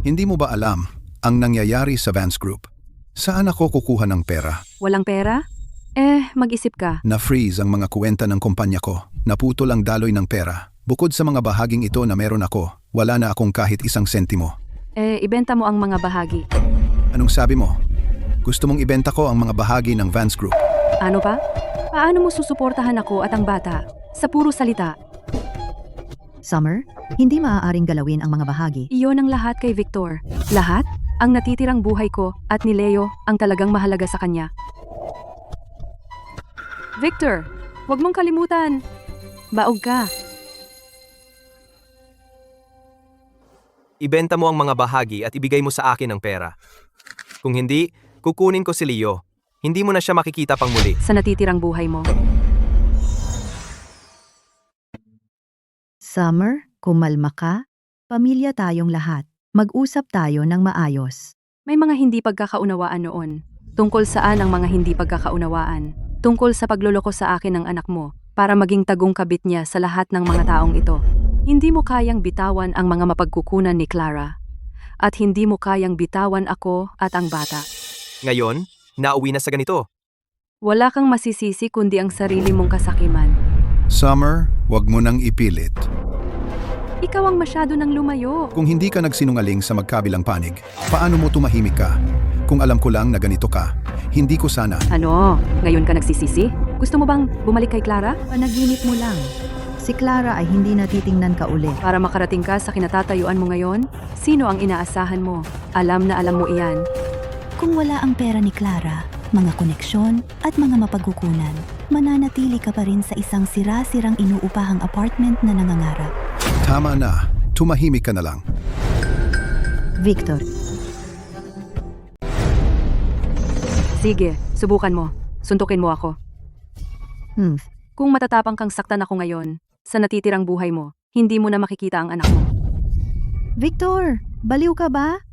Hindi mo ba alam ang nangyayari sa Vance Group? Saan ako kukuha ng pera? Walang pera? Mag-isip ka. Na-freeze ang mga kuwenta ng kumpanya ko. Naputol ang daloy ng pera. Bukod sa mga bahaging ito na meron ako, wala na akong kahit isang sentimo. Ibenta mo ang mga bahagi. Anong sabi mo? Gusto mong ibenta ko ang mga bahagi ng Vance Group? Ano pa? Paano mo susuportahan ako at ang bata? Sa puro salita. Summer, hindi maaaring galawin ang mga bahagi. Iyon ang lahat kay Victor. Lahat? Ang natitirang buhay ko at ni Leo ang talagang mahalaga sa kanya. Victor, huwag mong kalimutan. Baog ka. Ibenta mo ang mga bahagi at ibigay mo sa akin ang pera. Kung hindi, kukunin ko si Leo. Hindi mo na siya makikita pang muli. Sa natitirang buhay mo. Summer, kumalma ka. Pamilya tayong lahat. Mag-usap tayo ng maayos. May mga hindi pagkakaunawaan noon. Tungkol saan ang mga hindi pagkakaunawaan? Tungkol sa pagloloko sa akin ng anak mo para maging tagong kabit niya sa lahat ng mga taong ito. Hindi mo kayang bitawan ang mga mapagkukunan ni Clara. At hindi mo kayang bitawan ako at ang bata. Ngayon, nauwi na sa ganito. Wala kang masisisi kundi ang sarili mong kasakiman. Summer, wag mo nang ipilit. Ikaw ang masyado nang lumayo. Kung hindi ka nagsinungaling sa magkabilang panig, paano mo tumahimik ka? Kung alam ko lang na ganito ka, hindi ko sana. Ano? Ngayon ka nagsisisi? Gusto mo bang bumalik kay Clara? Panaginip mo lang. Si Clara ay hindi natitingnan ka uli. Para makarating ka sa kinatatayuan mo ngayon? Sino ang inaasahan mo? Alam na alam mo iyan. Kung wala ang pera ni Clara, mga koneksyon at mga mapagkukunan, mananatili ka pa rin sa isang sira-sirang inuupahang apartment na nangangarap. Tama na. Tumahimik ka na lang. Victor, Sige, subukan mo. Suntukin mo ako. Kung matatapang kang saktan ako ngayon, sa natitirang buhay mo, hindi mo na makikita ang anak mo. Victor, baliw ka ba?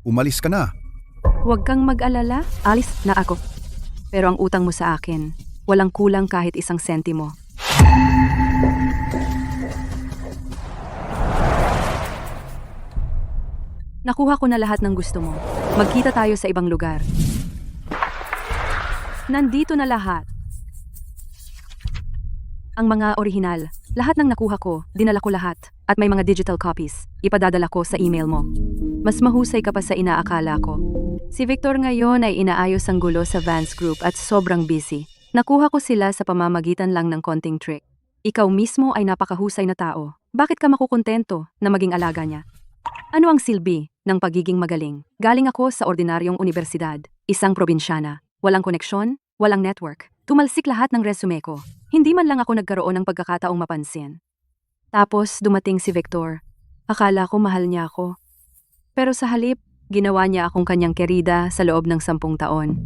Umalis ka na. Huwag kang mag-alala, alis na ako. Pero ang utang mo sa akin, walang kulang kahit isang sentimo. Nakuha ko na lahat ng gusto mo. Magkita tayo sa ibang lugar. Nandito na lahat. Ang mga orihinal, lahat ng nakuha ko, dinala ko lahat. At may mga digital copies, ipadadala ko sa email mo. Mas mahusay ka pa sa inaakala ko. Si Victor ngayon ay inaayos ang gulo sa Vance Group at sobrang busy. Nakuha ko sila sa pamamagitan lang ng konting trick. Ikaw mismo ay napakahusay na tao. Bakit ka makukontento na maging alaga niya? Ano ang silbi ng pagiging magaling? Galing ako sa ordinaryong universidad, isang probinsyana. Walang koneksyon, walang network. Tumalsik lahat ng resume ko. Hindi man lang ako nagkaroon ng pagkakataong mapansin. Tapos dumating si Victor. Akala ko mahal niya ako. Pero sa halip, ginawa niya akong kanyang kerida sa loob ng 10 taon.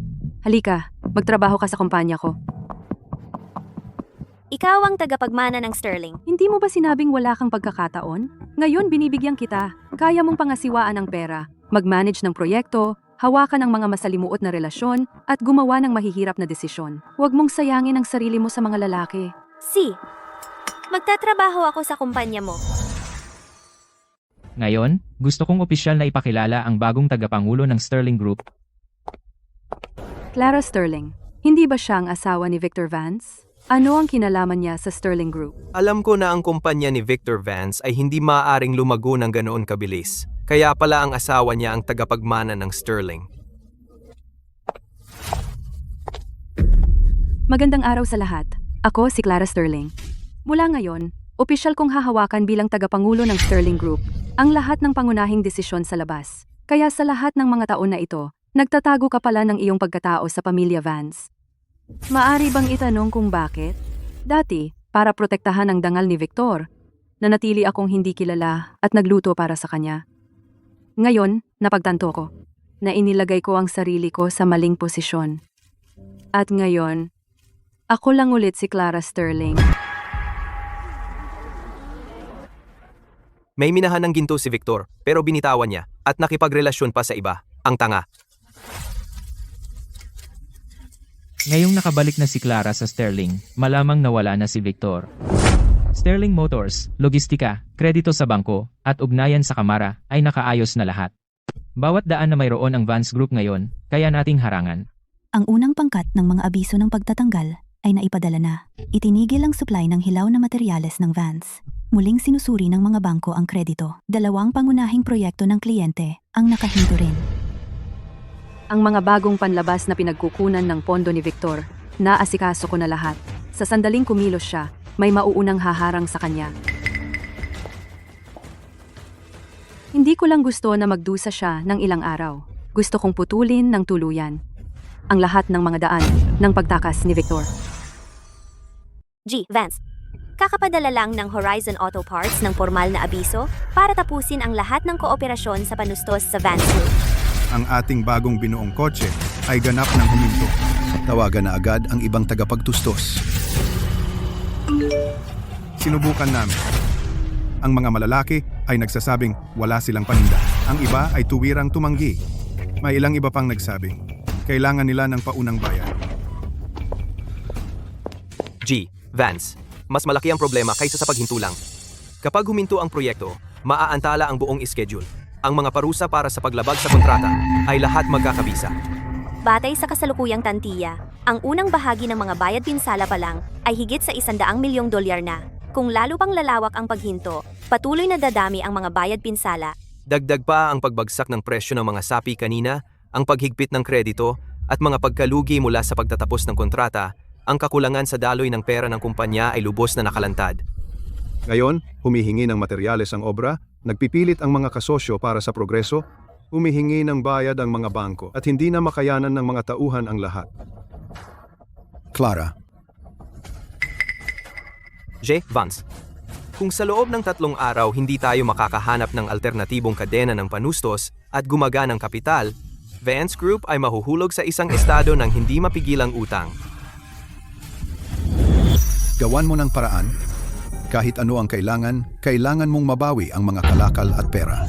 Halika, magtrabaho ka sa kumpanya ko. Ikaw ang tagapagmana ng Sterling. Hindi mo ba sinabing wala kang pagkakataon? Ngayon binibigyan kita. Kaya mong pangasiwaan ang pera, mag-manage ng proyekto, hawakan ang mga masalimuot na relasyon, at gumawa ng mahihirap na desisyon. Huwag mong sayangin ang sarili mo sa mga lalaki. Si, magtatrabaho ako sa kumpanya mo. Ngayon, gusto kong opisyal na ipakilala ang bagong tagapangulo ng Sterling Group. Clara Sterling. Hindi ba siya ang asawa ni Victor Vance? Ano ang kinalaman niya sa Sterling Group? Alam ko na ang kumpanya ni Victor Vance ay hindi maaaring lumago ng ganoon kabilis. Kaya pala ang asawa niya ang tagapagmana ng Sterling. Magandang araw sa lahat. Ako si Clara Sterling. Mula ngayon, opisyal kong hahawakan bilang tagapangulo ng Sterling Group ang lahat ng pangunahing desisyon sa labas. Kaya sa lahat ng mga taon na ito, nagtatago ka pala ng iyong pagkatao sa pamilya Vance. Maari bang itanong kung bakit? Dati, para protektahan ang dangal ni Victor, nanatili akong hindi kilala at nagluto para sa kanya. Ngayon, napagtanto ko na inilagay ko ang sarili ko sa maling posisyon. At ngayon, ako lang ulit si Clara Sterling. May minahan ng ginto si Victor, pero binitawan niya at nakipagrelasyon pa sa iba. Ang tanga. Ngayong nakabalik na si Clara sa Sterling, malamang nawala na si Victor. Sterling Motors, logistika, kredito sa bangko, at ugnayan sa kamara ay nakaayos na lahat. Bawat daan na mayroon ang Vance Group ngayon, kaya nating harangan. Ang unang pangkat ng mga abiso ng pagtatanggal ay naipadala na. Itinigil ang supply ng hilaw na materyales ng Vance. Muling sinusuri ng mga bangko ang kredito. 2 pangunahing proyekto ng kliyente ang nakahinto rin. Ang mga bagong panlabas na pinagkukunan ng pondo ni Victor, naasikaso ko na lahat. Sa sandaling kumilos siya, may mauunang haharang sa kanya. Hindi ko lang gusto na magdusa siya ng ilang araw. Gusto kong putulin ng tuluyan ang lahat ng mga daan ng pagtakas ni Victor. G. Vance. Kakapadala lang ng Horizon Auto Parts ng formal na abiso para tapusin ang lahat ng kooperasyon sa panustos sa Vance Group. Ang ating bagong binuong kotse ay ganap ng huminto. Tawagan na agad ang ibang tagapagtustos. Sinubukan namin. Ang mga malalaki ay nagsasabing wala silang paninda. Ang iba ay tuwirang tumanggi. May ilang iba pang nagsabing kailangan nila ng paunang bayad. G. Vance. Mas malaki ang problema kaysa sa paghinto lang. Kapag huminto ang proyekto, maaantala ang buong schedule. Ang mga parusa para sa paglabag sa kontrata ay lahat magkakabisa. Batay sa kasalukuyang tantiya, ang unang bahagi ng mga bayad pinsala pa lang ay higit sa $100 milyong na. Kung lalo pang lalawak ang paghinto, patuloy na dadami ang mga bayad pinsala. Dagdag pa ang pagbagsak ng presyo ng mga sapi kanina, ang paghigpit ng kredito, at mga pagkalugi mula sa pagtatapos ng kontrata. Ang kakulangan sa daloy ng pera ng kumpanya ay lubos na nakalantad. Ngayon, humihingi ng materyales ang obra, nagpipilit ang mga kasosyo para sa progreso, humihingi ng bayad ang mga bangko at hindi na makayanan ng mga tauhan ang lahat. Clara, J. Vance. Kung sa loob ng 3 araw hindi tayo makakahanap ng alternatibong kadena ng panustos at gumaganang kapital, Vance Group ay mahuhulog sa isang estado ng hindi mapigilang utang. gawan mo ng paraan. Kahit ano ang kailangan mong mabawi ang mga kalakal at pera.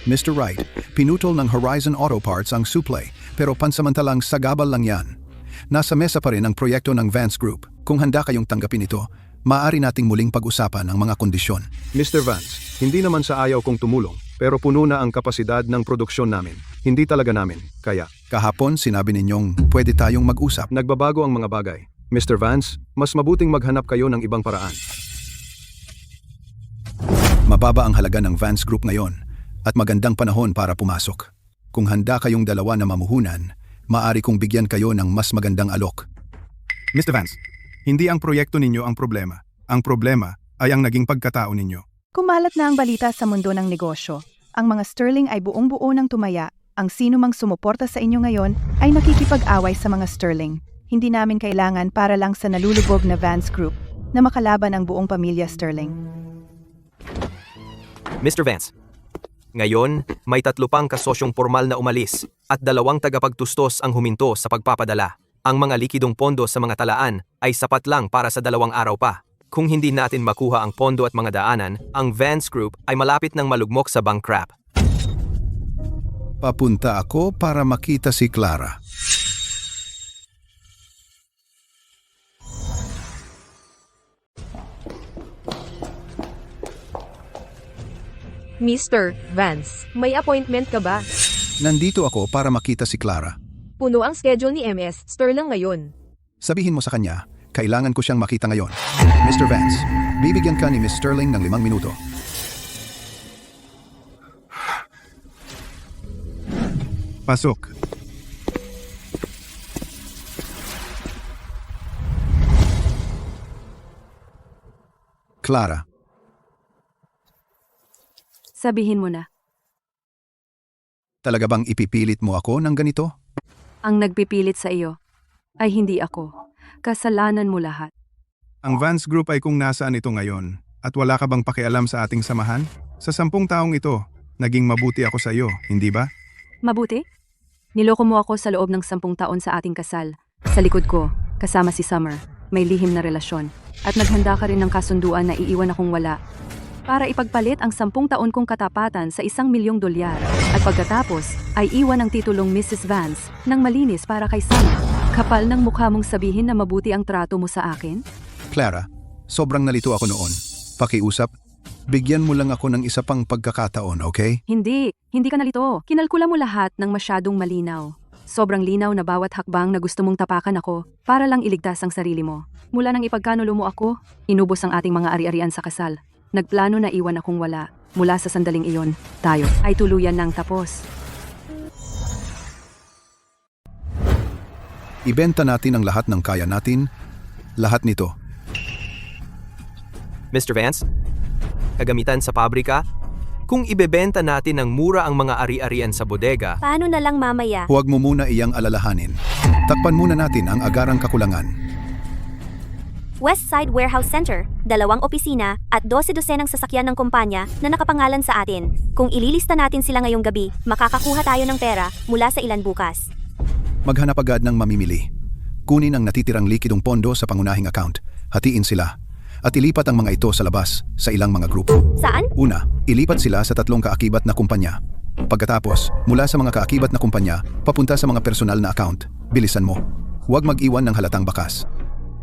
Mr. Wright, pinutol ng Horizon Auto Parts ang supply, pero pansamantalang sagabal lang yan. Nasa mesa pa rin ang proyekto ng Vance Group. Kung handa kayong tanggapin ito, maaari nating muling pag-usapan ang mga kondisyon. Mr. Vance, hindi naman sa ayaw kong tumulong, pero puno na ang kapasidad ng produksyon namin. Hindi talaga namin, kaya. Kahapon sinabi ninyong pwede tayong mag-usap. Nagbabago ang mga bagay. Mr. Vance, mas mabuting maghanap kayo ng ibang paraan. Mababa ang halaga ng Vance Group ngayon at magandang panahon para pumasok. Kung handa kayong dalawa na mamuhunan, maaari kong bigyan kayo ng mas magandang alok. Mr. Vance, hindi ang proyekto ninyo ang problema. Ang problema ay ang naging pagkatao ninyo. Kumalat na ang balita sa mundo ng negosyo. Ang mga Sterling ay buong-buo nang tumaya Ang sinumang sumuporta sa inyo ngayon ay nakikipag-away sa mga Sterling. Hindi namin kailangan para lang sa nalulubog na Vance Group na makalaban ang buong pamilya Sterling. Mr. Vance, ngayon may 3 pang kasosyong formal na umalis at 2 tagapagtustos ang huminto sa pagpapadala. Ang mga likidong pondo sa mga talaan ay sapat lang para sa 2 araw pa. Kung hindi natin makuha ang pondo at mga daanan, ang Vance Group ay malapit ng malugmok sa bankrupt. Papunta ako para makita si Clara. Mr. Vance, may appointment ka ba? Nandito ako para makita si Clara. Puno ang schedule ni MS Sterling ngayon. Sabihin mo sa kanya, kailangan ko siyang makita ngayon. Mr. Vance, bibigyan ka ni Miss Sterling ng 5 minuto. Pasok. Clara, Sabihin mo na, talaga bang ipipilit mo ako ng ganito? ang nagpipilit sa iyo ay hindi ako. Kasalanan mo lahat. Ang Vance Group ay kung nasaan ito ngayon at wala ka bang pakialam sa ating samahan? Sa 10 taong ito, naging mabuti ako sa iyo, hindi ba? Mabuti? Niloko mo ako sa loob ng 10 taon sa ating kasal. Sa likod ko, kasama si Summer, may lihim na relasyon. At naghanda ka rin ng kasunduan na iiwan akong wala. Para ipagpalit ang 10 taon kong katapatan sa $1 milyong. At pagkatapos, ay iwan ang titulong Mrs. Vance ng malinis para kay Summer. Kapal ng mukha mong sabihin na mabuti ang trato mo sa akin? Clara, sobrang nalito ako noon. Pakiusap, bigyan mo lang ako ng isa pang pagkakataon, okay? Hindi ka nalito. Kinalkula mo lahat ng masyadong malinaw. Sobrang linaw na bawat hakbang na gusto mong tapakan ako para lang iligtas ang sarili mo. Mula nang ipagkanulo mo ako, inubos ang ating mga ari-arian sa kasal. Nagplano na iwan akong wala. Mula sa sandaling iyon, tayo ay tuluyan ng tapos. Ibenta natin ang lahat ng kaya natin, lahat nito. Mr. Vance, kagamitan sa pabrika, kung ibebenta natin ng mura ang mga ari-arian sa bodega, Paano na lang mamaya? Huwag mo muna iyang alalahanin. Takpan muna natin ang agarang kakulangan. Westside Warehouse Center, 2 opisina at 12 dosenang sasakyan ng kumpanya na nakapangalan sa atin. Kung ililista natin sila ngayong gabi, makakakuha tayo ng pera mula sa ilan bukas. Maghanap agad ng mamimili. Kunin ang natitirang likidong pondo sa pangunahing account. Hatiin sila. At ilipat ang mga ito sa labas, sa ilang mga grupo. Saan? Una, ilipat sila sa 3 kaakibat na kumpanya. Pagkatapos, mula sa mga kaakibat na kumpanya, papunta sa mga personal na account. Bilisan mo. Huwag mag-iwan ng halatang bakas.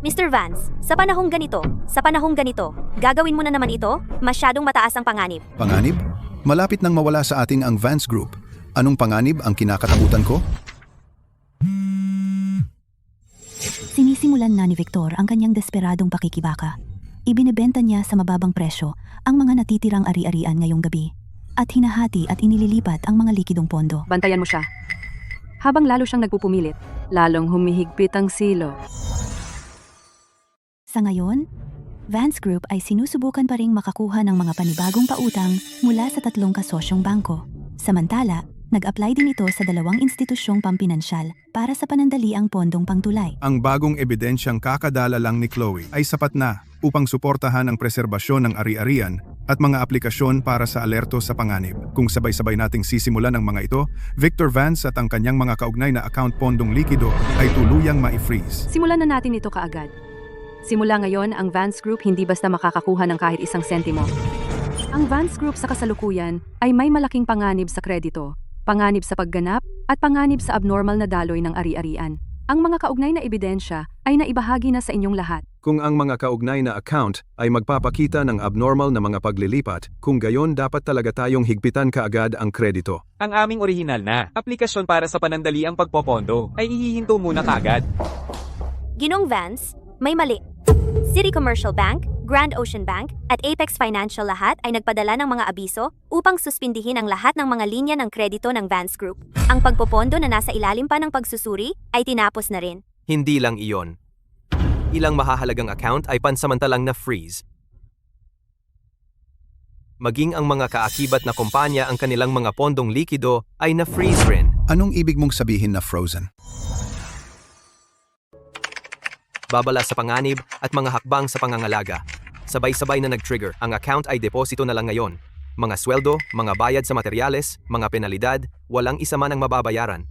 Mr. Vance, sa panahong ganito, gagawin mo na naman ito? Masyadong mataas ang panganib. Panganib? Malapit nang mawala sa ating ang Vance Group. Anong panganib ang kinakatakutan ko? Sinisimulan na ni Victor ang kanyang desperadong pakikibaka. Ibinebenta niya sa mababang presyo ang mga natitirang ari-arian ngayong gabi at hinahati at inililipat ang mga likidong pondo. Bantayan mo siya. Habang lalo siyang nagpupumilit, lalong humihigpit ang silo. Sa ngayon, Vance Group ay sinusubukan pa ring makakuha ng mga panibagong pautang mula sa 3 kasosyong bangko. Samantala, nag-apply din ito sa 2 institusyong pampinansyal para sa panandaliang pondong pangtulay. Ang bagong ebidensyang kakadala lang ni Chloe ay sapat na upang suportahan ang preserbasyon ng ari-arian at mga aplikasyon para sa alerto sa panganib. Kung sabay-sabay nating sisimulan ang mga ito, Victor Vance at ang kanyang mga kaugnay na account pondong likido ay tuluyang ma-freeze. Simulan na natin ito kaagad. Simula ngayon, ang Vance Group hindi basta makakakuha ng kahit 1 sentimo. Ang Vance Group sa kasalukuyan ay may malaking panganib sa kredito, panganib sa pagganap, at panganib sa abnormal na daloy ng ari-arian. Ang mga kaugnay na ebidensya ay naibahagi na sa inyong lahat. Kung ang mga kaugnay na account ay magpapakita ng abnormal na mga paglilipat, kung gayon dapat talaga tayong higpitan kaagad ang kredito. Ang aming orihinal na aplikasyon para sa panandaliang pagpopondo ay ihihinto muna kaagad. Ginong Vance, may mali. City Commercial Bank, Grand Ocean Bank, at Apex Financial lahat ay nagpadala ng mga abiso upang suspindihin ang lahat ng mga linya ng kredito ng Vance Group. Ang pagpopondo na nasa ilalim pa ng pagsusuri ay tinapos na rin. hindi lang iyon. Ilang mahahalagang account ay pansamantalang na-freeze. Maging ang mga kaakibat na kumpanya ang kanilang mga pondong likido ay na-freeze rin. Anong ibig mong sabihin na frozen? Babala sa panganib at mga hakbang sa pangangalaga. Sabay-sabay na nag-trigger. Ang account ay deposito na lang ngayon. Mga sweldo, mga bayad sa materyales, mga penalidad, walang isa man ang mababayaran.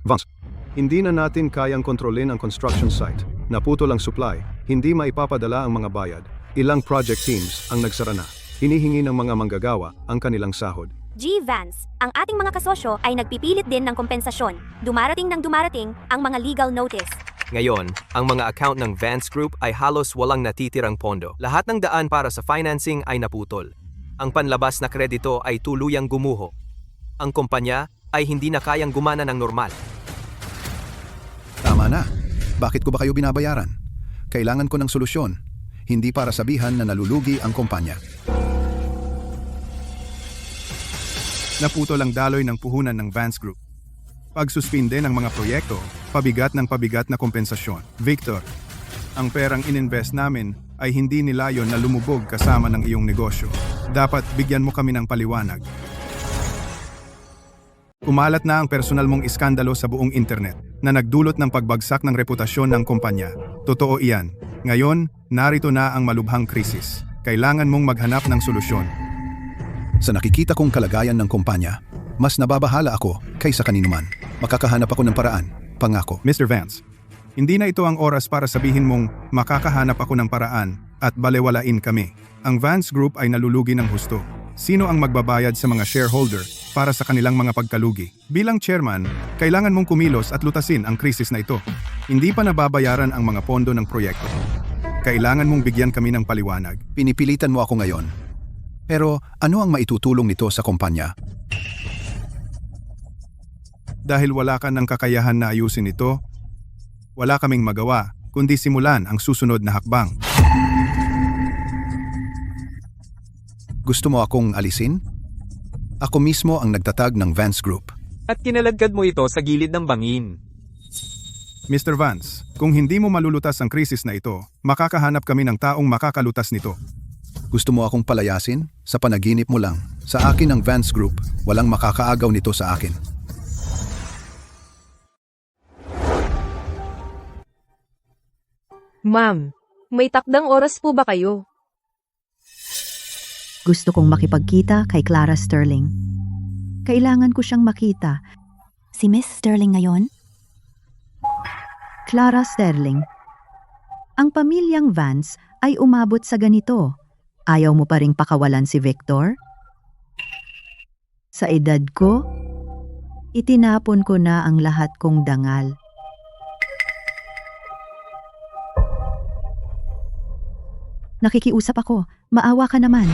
Vance. Hindi na natin kayang kontrolin ang construction site. Naputol ang supply, hindi maipapadala ang mga bayad. Ilang project teams ang nagsara na. Hinihingi ng mga manggagawa ang kanilang sahod. G. Vance, ang ating mga kasosyo ay nagpipilit din ng kompensasyon. Dumarating ang mga legal notice. Ngayon, ang mga account ng Vance Group ay halos walang natitirang pondo. Lahat ng daan para sa financing ay naputol. Ang panlabas na kredito ay tuluyang gumuho. Ang kumpanya ay hindi na kayang gumana ng normal. Tama na. Bakit ko ba kayo binabayaran? Kailangan ko ng solusyon. Hindi para sabihan na nalulugi ang kumpanya. Naputol ang daloy ng puhunan ng Vance Group. Pagsuspinde ng mga proyekto, pabigat na kompensasyon. Victor, ang perang ininvest namin ay hindi nilayon na lumubog kasama ng iyong negosyo. Dapat bigyan mo kami ng paliwanag. Kumalat na ang personal mong iskandalo sa buong internet na nagdulot ng pagbagsak ng reputasyon ng kumpanya. Totoo iyan. Ngayon, narito na ang malubhang krisis. Kailangan mong maghanap ng solusyon. Sa nakikita kong kalagayan ng kumpanya, mas nababahala ako kaysa kanino man. Makakahanap ako ng paraan, pangako. Mr. Vance, hindi na ito ang oras para sabihin mong makakahanap ako ng paraan at balewalain kami. Ang Vance Group ay nalulugi ng husto. Sino ang magbabayad sa mga shareholder para sa kanilang mga pagkalugi? Bilang chairman, kailangan mong kumilos at lutasin ang krisis na ito. Hindi pa nababayaran ang mga pondo ng proyekto. Kailangan mong bigyan kami ng paliwanag. Pinipilitan mo ako ngayon. Pero ano ang maitutulong nito sa kumpanya? Dahil wala ka ng kakayahan na ayusin ito, wala kaming magawa kundi simulan ang susunod na hakbang. Gusto mo akong alisin? Ako mismo ang nagtatag ng Vance Group. At kinaladkad mo ito sa gilid ng bangin. Mr. Vance, kung hindi mo malulutas ang krisis na ito, makakahanap kami ng taong makakalutas nito. Gusto mo akong palayasin? Sa panaginip mo lang. Sa akin ang Vance Group, walang makakaagaw nito sa akin. Ma'am, may takdang oras po ba kayo? Gusto kong makipagkita kay Clara Sterling. Kailangan ko siyang makita. Si Miss Sterling ngayon? Clara Sterling. Ang pamilyang Vance ay umabot sa ganito. Ayaw mo pa ring pakawalan si Victor? Sa edad ko, itinapon ko na ang lahat kong dangal. Nakikiusap ako, maawa ka naman.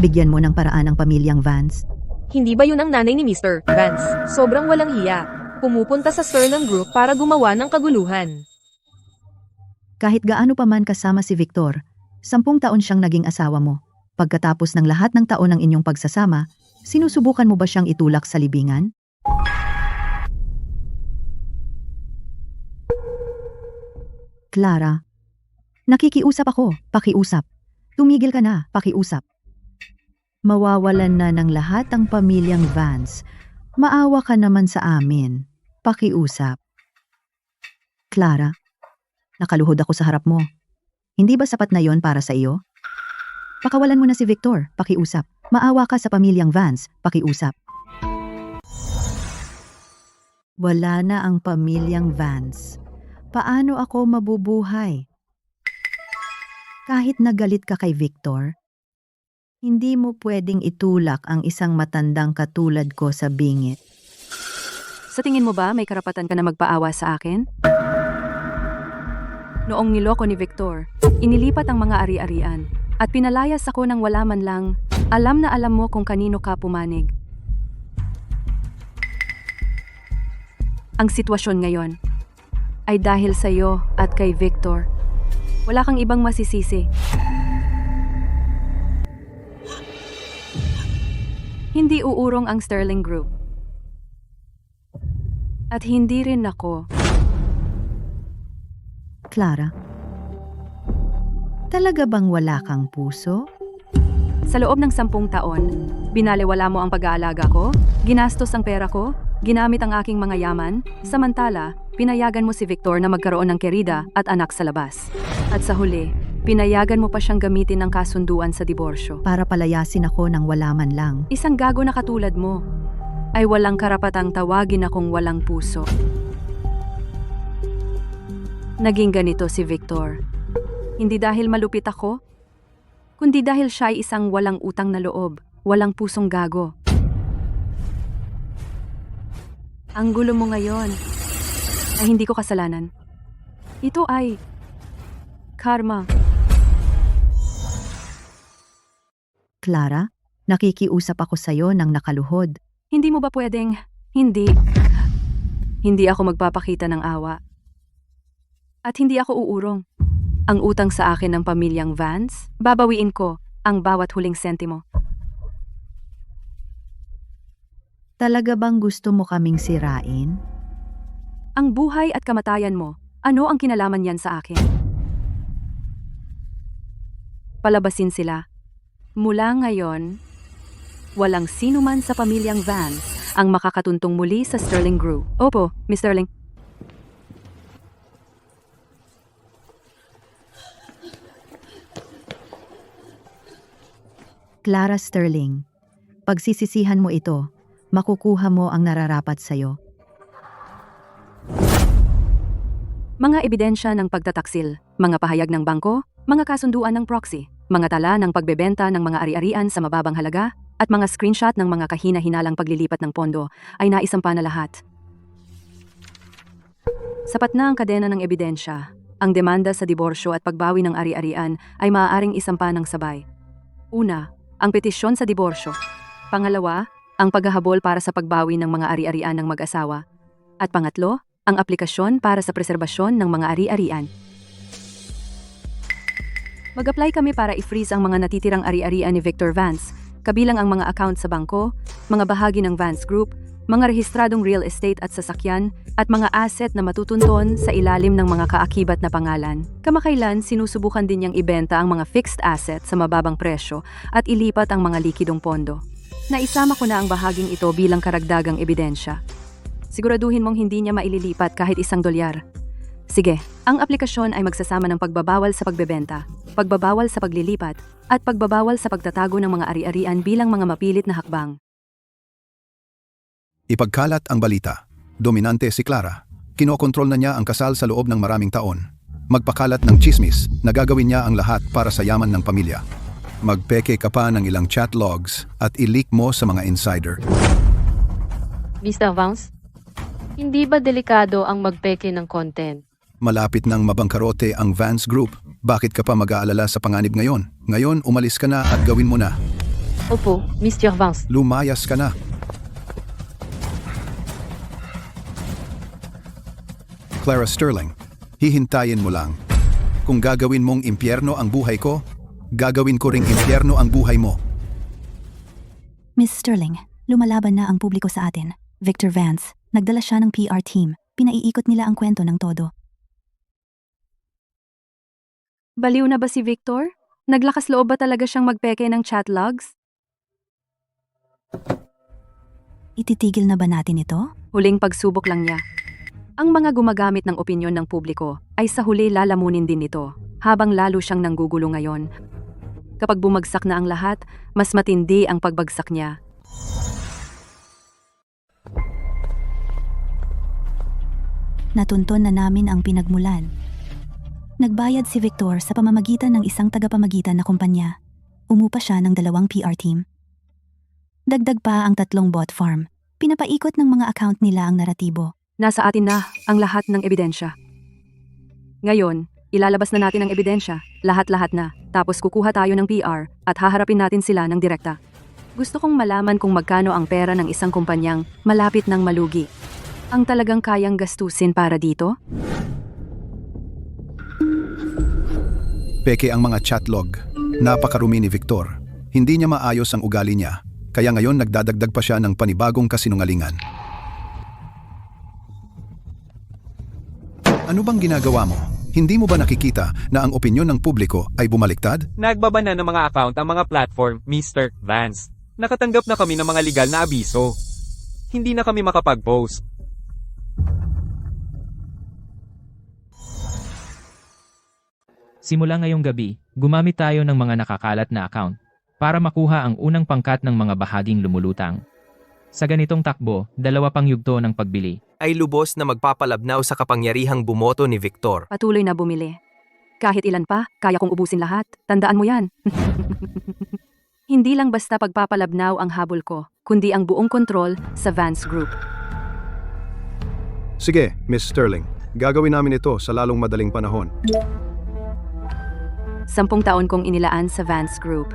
Bigyan mo ng paraan ang pamilyang Vance. Hindi ba yun ang nanay ni Mr. Vance? Sobrang walang hiya. Pumupunta sa Sterling Group para gumawa ng kaguluhan. Kahit gaano pa man kasama si Victor, 10 taon siyang naging asawa mo. Pagkatapos ng lahat ng taon ng inyong pagsasama, sinusubukan mo ba siyang itulak sa libingan? Clara, nakikiusap ako, pakiusap. Tumigil ka na, pakiusap. Mawawalan na ng lahat ang pamilyang Vance. Maawa ka naman sa amin. Pakiusap. Clara, nakaluhod ako sa harap mo. Hindi ba sapat na yon para sa iyo? Pakawalan mo na si Victor, pakiusap. Maawa ka sa pamilyang Vance, pakiusap. Wala na ang pamilyang Vance. Paano ako mabubuhay? Kahit nagalit ka kay Victor, hindi mo pwedeng itulak ang isang matandang katulad ko sa bingit. Sa tingin mo ba may karapatan ka na magpaawa sa akin? Noong niloko ni Victor, inilipat ang mga ari-arian at pinalayas ako nang wala man lang alam na alam mo kung kanino ka pumanig. Ang sitwasyon ngayon ay dahil sa iyo at kay Victor. Wala kang ibang masisisi. Hindi uurong ang Sterling Group. At hindi rin ako. Clara, talaga bang wala kang puso? Sa loob ng 10 taon, binalewala mo ang pag-aalaga ko, ginastos ang pera ko, ginamit ang aking mga yaman, samantala, pinayagan mo si Victor na magkaroon ng kerida at anak sa labas. At sa huli, pinayagan mo pa siyang gamitin ng kasunduan sa diborsyo. Para palayasin ako ng wala man lang. Isang gago na katulad mo ay walang karapatang tawagin akong walang puso. Naging ganito si Victor. Hindi dahil malupit ako, kundi dahil siya ay isang walang utang na loob, walang pusong gago. Ang gulo mo ngayon ay hindi ko kasalanan. Ito ay karma. Clara, nakikiusap ako sa'yo ng nakaluhod. Hindi mo ba pwedeng, hindi ako magpapakita ng awa. At hindi ako uurong. Ang utang sa akin ng pamilyang Vance, babawiin ko ang bawat huling sentimo. Talaga bang gusto mo kaming sirain? Ang buhay at kamatayan mo, ano ang kinalaman yan sa akin? Palabasin sila. Mula ngayon, walang sino man sa pamilyang Vance ang makakatuntong muli sa Sterling Group. Opo, Miss Sterling. Clara Sterling, pagsisisihan mo ito, makukuha mo ang nararapat sa'yo. Mga ebidensya ng pagtataksil, mga pahayag ng bangko, mga kasunduan ng proxy, mga tala ng pagbebenta ng mga ari-arian sa mababang halaga, at mga screenshot ng mga kahina-hinalang paglilipat ng pondo ay naisampa na lahat. Sapat na ang kadena ng ebidensya. Ang demanda sa diborsyo at pagbawi ng ari-arian ay maaaring isampa ng sabay. Una, ang petisyon sa diborsyo. Pangalawa, ang paghahabol para sa pagbawi ng mga ari-arian ng mag-asawa. At pangatlo, ang aplikasyon para sa preserbasyon ng mga ari-arian. Mag-apply kami para i-freeze ang mga natitirang ari-arian ni Victor Vance, kabilang ang mga account sa bangko, mga bahagi ng Vance Group, mga rehistradong real estate at sasakyan, at mga asset na matutunton sa ilalim ng mga kaakibat na pangalan. Kamakailan, sinusubukan din niyang ibenta ang mga fixed asset sa mababang presyo at ilipat ang mga likidong pondo. Naisama ko na ang bahaging ito bilang karagdagang ebidensya. Siguraduhin mong hindi niya maililipat kahit $1. Sige, ang aplikasyon ay magsasama ng pagbabawal sa pagbebenta, pagbabawal sa paglilipat, at pagbabawal sa pagtatago ng mga ari-arian bilang mga mapilit na hakbang. Ipagkalat ang balita. Dominante si Clara. Kinokontrol na niya ang kasal sa loob ng maraming taon. Magpakalat ng chismis na gagawin niya ang lahat para sa yaman ng pamilya. Magpeke ka pa ng ilang chat logs at i-leak mo sa mga insider. Mr. Vance, hindi ba delikado ang magpeke ng content? Malapit nang mabangkarote ang Vance Group. Bakit ka pa mag-aalala sa panganib ngayon? Ngayon, umalis ka na at gawin mo na. Opo, Mr. Vance. Lumayas ka na. Clara Sterling, hihintayin mo lang. Kung gagawin mong impyerno ang buhay ko, gagawin ko ring impyerno ang buhay mo. Miss Sterling, lumalaban na ang publiko sa atin. Victor Vance, nagdala siya ng PR team. Pinaiikot nila ang kwento ng todo. Baliw na ba si Victor? Naglakas loob ba talaga siyang magpeke ng chat logs? Ititigil na ba natin ito? Huling pagsubok lang niya. Ang mga gumagamit ng opinyon ng publiko ay sa huli lalamunin din nito, habang lalo siyang nanggugulo ngayon. Kapag bumagsak na ang lahat, mas matindi ang pagbagsak niya. Natunton na namin ang pinagmulan. Nagbayad si Victor sa pamamagitan ng isang tagapamagitan na kumpanya. Umupa siya ng 2 PR team. Dagdag pa ang 3 bot farm. Pinapaikot ng mga account nila ang naratibo. Nasa atin na ang lahat ng ebidensya. Ngayon, ilalabas na natin ang ebidensya, lahat-lahat na, tapos kukuha tayo ng PR at haharapin natin sila ng direkta. Gusto kong malaman kung magkano ang pera ng isang kumpanyang malapit ng malugi. Ang talagang kayang gastusin para dito? Peke ang mga chatlog. Napakarumi ni Victor. Hindi niya maayos ang ugali niya, kaya ngayon nagdadagdag pa siya ng panibagong kasinungalingan. Ano bang ginagawa mo? Hindi mo ba nakikita na ang opinyon ng publiko ay bumaliktad? Nagbabana ng mga account ang mga platform, Mr. Vance. Nakatanggap na kami ng mga legal na abiso. Hindi na kami makapag-post. Simula ngayong gabi, gumamit tayo ng mga nakakalat na account para makuha ang unang pangkat ng mga bahaging lumulutang. Sa ganitong takbo, 2 pang yugto ng pagbili. Ay lubos na magpapalabnaw sa kapangyarihang bumoto ni Victor. Patuloy na bumili. Kahit ilan pa, kaya kong ubusin lahat. Tandaan mo yan. Hindi lang basta pagpapalabnaw ang habol ko, kundi ang buong kontrol sa Vance Group. Sige, Miss Sterling. Gagawin namin ito sa lalong madaling panahon. 10 taon kong inilaan sa Vance Group.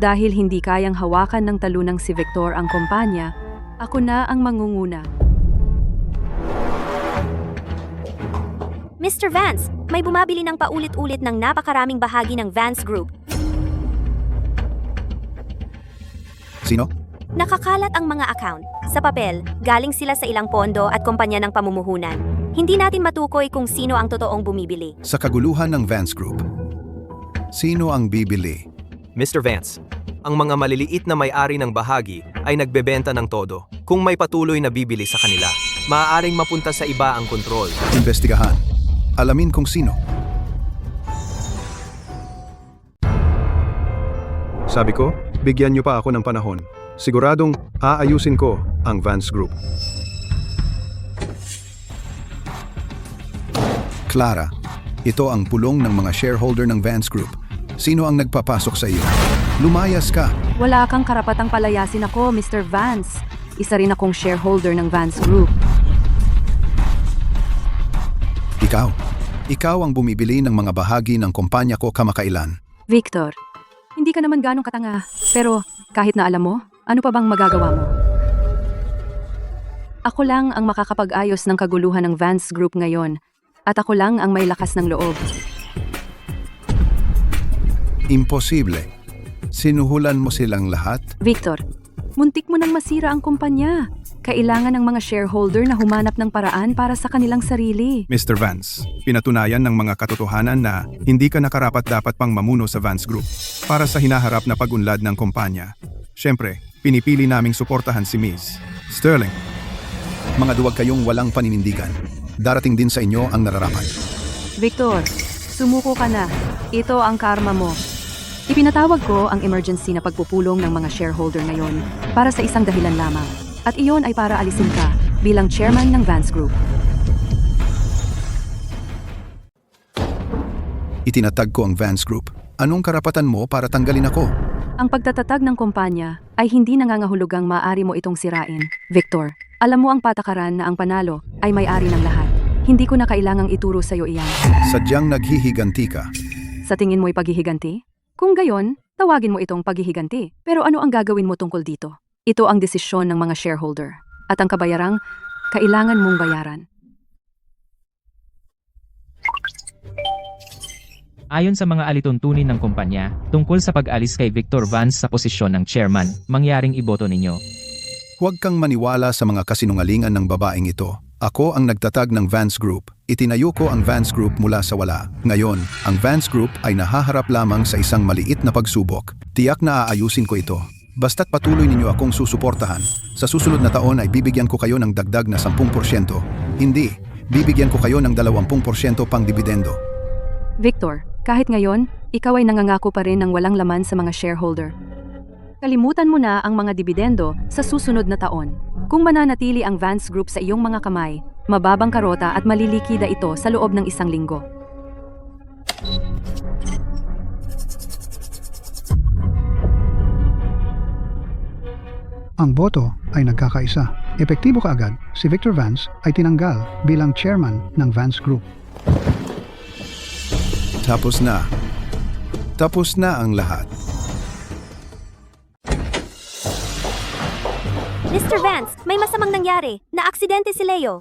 Dahil hindi kayang hawakan ng talunang si Victor ang kumpanya, ako na ang mangunguna. Mr. Vance, may bumabili ng paulit-ulit ng napakaraming bahagi ng Vance Group. Sino? Nakakalat ang mga account. Sa papel, galing sila sa ilang pondo at kumpanya ng pamumuhunan. Hindi natin matukoy kung sino ang totoong bumibili. Sa kaguluhan ng Vance Group. Sino ang bibili? Mr. Vance, ang mga maliliit na may-ari ng bahagi ay nagbebenta ng todo. Kung may patuloy na bibili sa kanila, maaaring mapunta sa iba ang kontrol. Investigahan. Alamin kung sino. Sabi ko, bigyan niyo pa ako ng panahon. Siguradong aayusin ko ang Vance Group. Clara, ito ang pulong ng mga shareholder ng Vance Group. Sino ang nagpapasok sa iyo? Lumayas ka. Wala kang karapatang palayasin ako, Mr. Vance. Isa rin akong shareholder ng Vance Group. Ikaw ang bumibili ng mga bahagi ng kumpanya ko kamakailan. Victor, hindi ka naman ganong katanga. Pero kahit na alam mo, ano pa bang magagawa mo? Ako lang ang makakapag-ayos ng kaguluhan ng Vance Group ngayon. At ako lang ang may lakas ng loob. Imposible. Sinuhulan mo silang lahat? Victor, muntik mo nang masira ang kumpanya. Kailangan ng mga shareholder na humanap ng paraan para sa kanilang sarili. Mr. Vance, pinatunayan ng mga katotohanan na hindi ka nakarapat-dapat pang mamuno sa Vance Group para sa hinaharap na pag-unlad ng kumpanya. Siyempre, pinipili naming suportahan si Ms. Sterling. Mga duwag kayong walang paninindigan. Darating din sa inyo ang nararapat. Victor, sumuko ka na. Ito ang karma mo. Ipinatawag ko ang emergency na pagpupulong ng mga shareholder ngayon para sa isang dahilan lamang. At iyon ay para alisin ka bilang chairman ng Vance Group. Itinatag ko ang Vance Group. Anong karapatan mo para tanggalin ako? Ang pagtatatag ng kumpanya ay hindi nangangahulugang maaari mo itong sirain. Victor, alam mo ang patakaran na ang panalo ay may-ari ng lahat. Hindi ko na kailangang ituro sa iyo iyan. Sadyang naghihiganti ka. Sa tingin mo'y paghihiganti? Kung gayon, tawagin mo itong paghihiganti. Pero ano ang gagawin mo tungkol dito? Ito ang desisyon ng mga shareholder. At ang kabayarang, kailangan mong bayaran. Ayon sa mga alituntunin ng kumpanya, tungkol sa pag-alis kay Victor Vance sa posisyon ng chairman, mangyaring iboto ninyo. Huwag kang maniwala sa mga kasinungalingan ng babaeng ito. Ako ang nagtatag ng Vance Group. Itinayo ko ang Vance Group mula sa wala. Ngayon, ang Vance Group ay nahaharap lamang sa isang maliit na pagsubok. Tiyak na aayusin ko ito. Basta't patuloy ninyo akong susuportahan. Sa susunod na taon ay bibigyan ko kayo ng dagdag na 10%. Hindi, bibigyan ko kayo ng 20% pang dividendo. Victor, kahit ngayon, ikaw ay nangangako pa rin ng walang laman sa mga shareholder. Kalimutan mo na ang mga dividendo sa susunod na taon. Kung mananatili ang Vance Group sa iyong mga kamay, mababang karota at malilikida ito sa loob ng 1 linggo. Ang boto ay nagkakaisa. Epektibo kaagad, si Victor Vance ay tinanggal bilang chairman ng Vance Group. Tapos na. Tapos na ang lahat. Mr. Vance, may masamang nangyari. Naaksidente si Leo.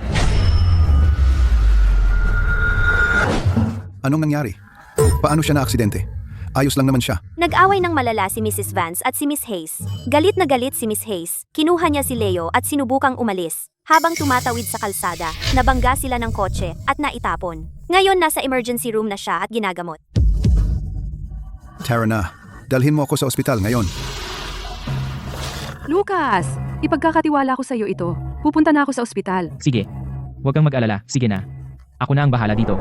Anong nangyari? Paano siya na-aksidente? Ayos lang naman siya. Nag-away ng malala si Mrs. Vance at si Miss Hayes. Galit na galit si Miss Hayes. Kinuha niya si Leo at sinubukang umalis. Habang tumatawid sa kalsada, nabangga sila ng kotse at naitapon. Ngayon nasa emergency room na siya at ginagamot. Tara na, dalhin mo ako sa ospital ngayon. Lucas, ipagkakatiwala ko sa iyo ito. Pupunta na ako sa ospital. Sige. Huwag kang mag-alala. Sige na. Ako na ang bahala dito.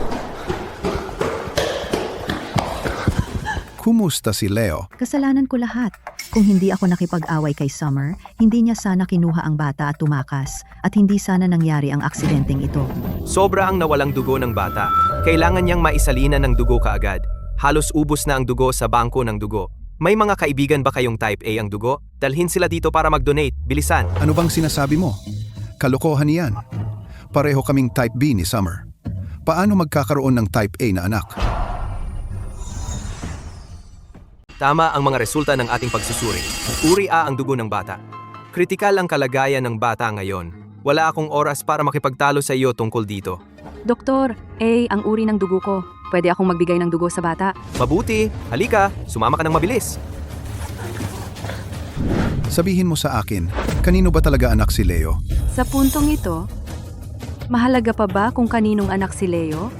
Kumusta si Leo? Kasalanan ko lahat. Kung hindi ako nakipag-away kay Summer, hindi niya sana kinuha ang bata at tumakas, at hindi sana nangyari ang aksidenteng ito. Sobra ang nawalang dugo ng bata. Kailangan niyang maisalina ng dugo kaagad. Halos ubos na ang dugo sa bangko ng dugo. May mga kaibigan ba kayong type A ang dugo? Dalhin sila dito para mag-donate. Bilisan. Ano bang sinasabi mo? Kalokohan niyan. Pareho kaming type B ni Summer. Paano magkakaroon ng type A na anak? Tama ang mga resulta ng ating pagsusuri. Uri A ang dugo ng bata. Kritikal ang kalagayan ng bata ngayon. Wala akong oras para makipagtalo sa iyo tungkol dito. Doktor, ang uri ng dugo ko. Pwede akong magbigay ng dugo sa bata. Mabuti, halika, sumama ka ng mabilis. Sabihin mo sa akin, kanino ba talaga anak si Leo? Sa puntong ito, mahalaga pa ba kung kaninong anak si Leo?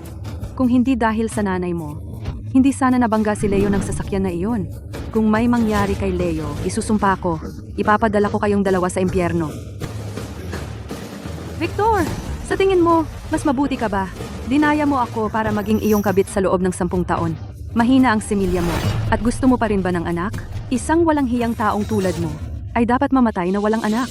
Kung hindi dahil sa nanay mo, hindi sana nabangga si Leo ng sasakyan na iyon. Kung may mangyari kay Leo, isusumpa ko. Ipapadala ko kayong dalawa sa impyerno. Victor, sa tingin mo, mas mabuti ka ba? Dinaya mo ako para maging iyong kabit sa loob ng 10 taon. Mahina ang similya mo. At gusto mo pa rin ba ng anak? Isang walang hiyang taong tulad mo ay dapat mamatay na walang anak.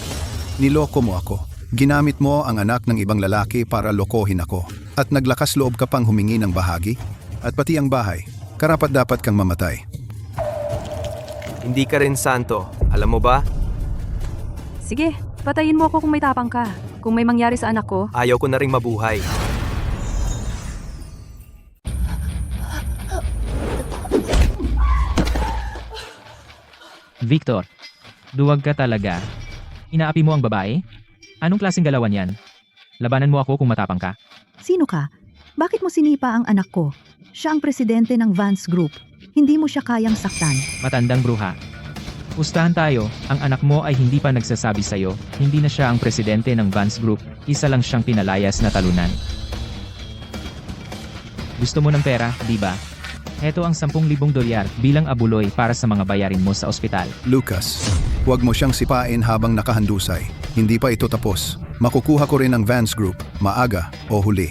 Niloko mo ako. Ginamit mo ang anak ng ibang lalaki para lokohin ako. At naglakas loob ka pang humingi ng bahagi. At pati ang bahay, karapat-dapat kang mamatay. Hindi ka rin santo. Alam mo ba? Sige, patayin mo ako kung may tapang ka. Kung may mangyari sa anak ko, Ayaw ko na rin mabuhay. Victor, duwag ka talaga. Inaapi mo ang babae? Anong klaseng galawan yan? Labanan mo ako kung matapang ka. Sino ka? Bakit mo sinipa ang anak ko? Siya ang presidente ng Vance Group. Hindi mo siya kayang saktan. Matandang bruha. Pustahan tayo, ang anak mo ay hindi pa nagsasabi sa'yo, hindi na siya ang presidente ng Vance Group, isa lang siyang pinalayas na talunan. Gusto mo ng pera, di ba? Heto ang 10,000 dolyar bilang abuloy para sa mga bayarin mo sa ospital. Lucas, huwag mo siyang sipain habang nakahandusay. Hindi pa ito tapos. Makukuha ko rin ang Vance Group, maaga o huli.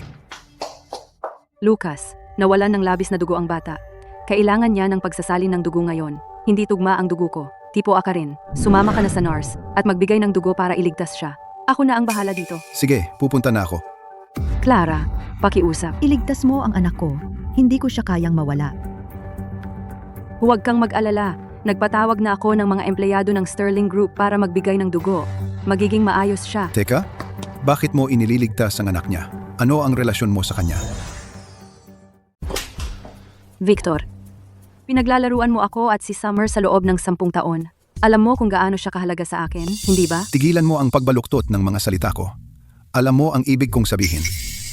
Lucas, nawalan ng labis na dugo ang bata. Kailangan niya ng pagsasalin ng dugo ngayon. Hindi tugma ang dugo ko. Tipo ka rin. Sumama ka na sa NARS at magbigay ng dugo para iligtas siya. Ako na ang bahala dito. Sige, pupunta na ako. Clara, pakiusap. Iligtas mo ang anak ko. Hindi ko siya kayang mawala. Huwag kang mag-alala. Nagpatawag na ako ng mga empleyado ng Sterling Group para magbigay ng dugo. Magiging maayos siya. Teka, bakit mo inililigtas ang anak niya? Ano ang relasyon mo sa kanya? Victor, pinaglalaruan mo ako at si Summer sa loob ng 10 taon. Alam mo kung gaano siya kahalaga sa akin, hindi ba? Tigilan mo ang pagbaluktot ng mga salita ko. Alam mo ang ibig kong sabihin.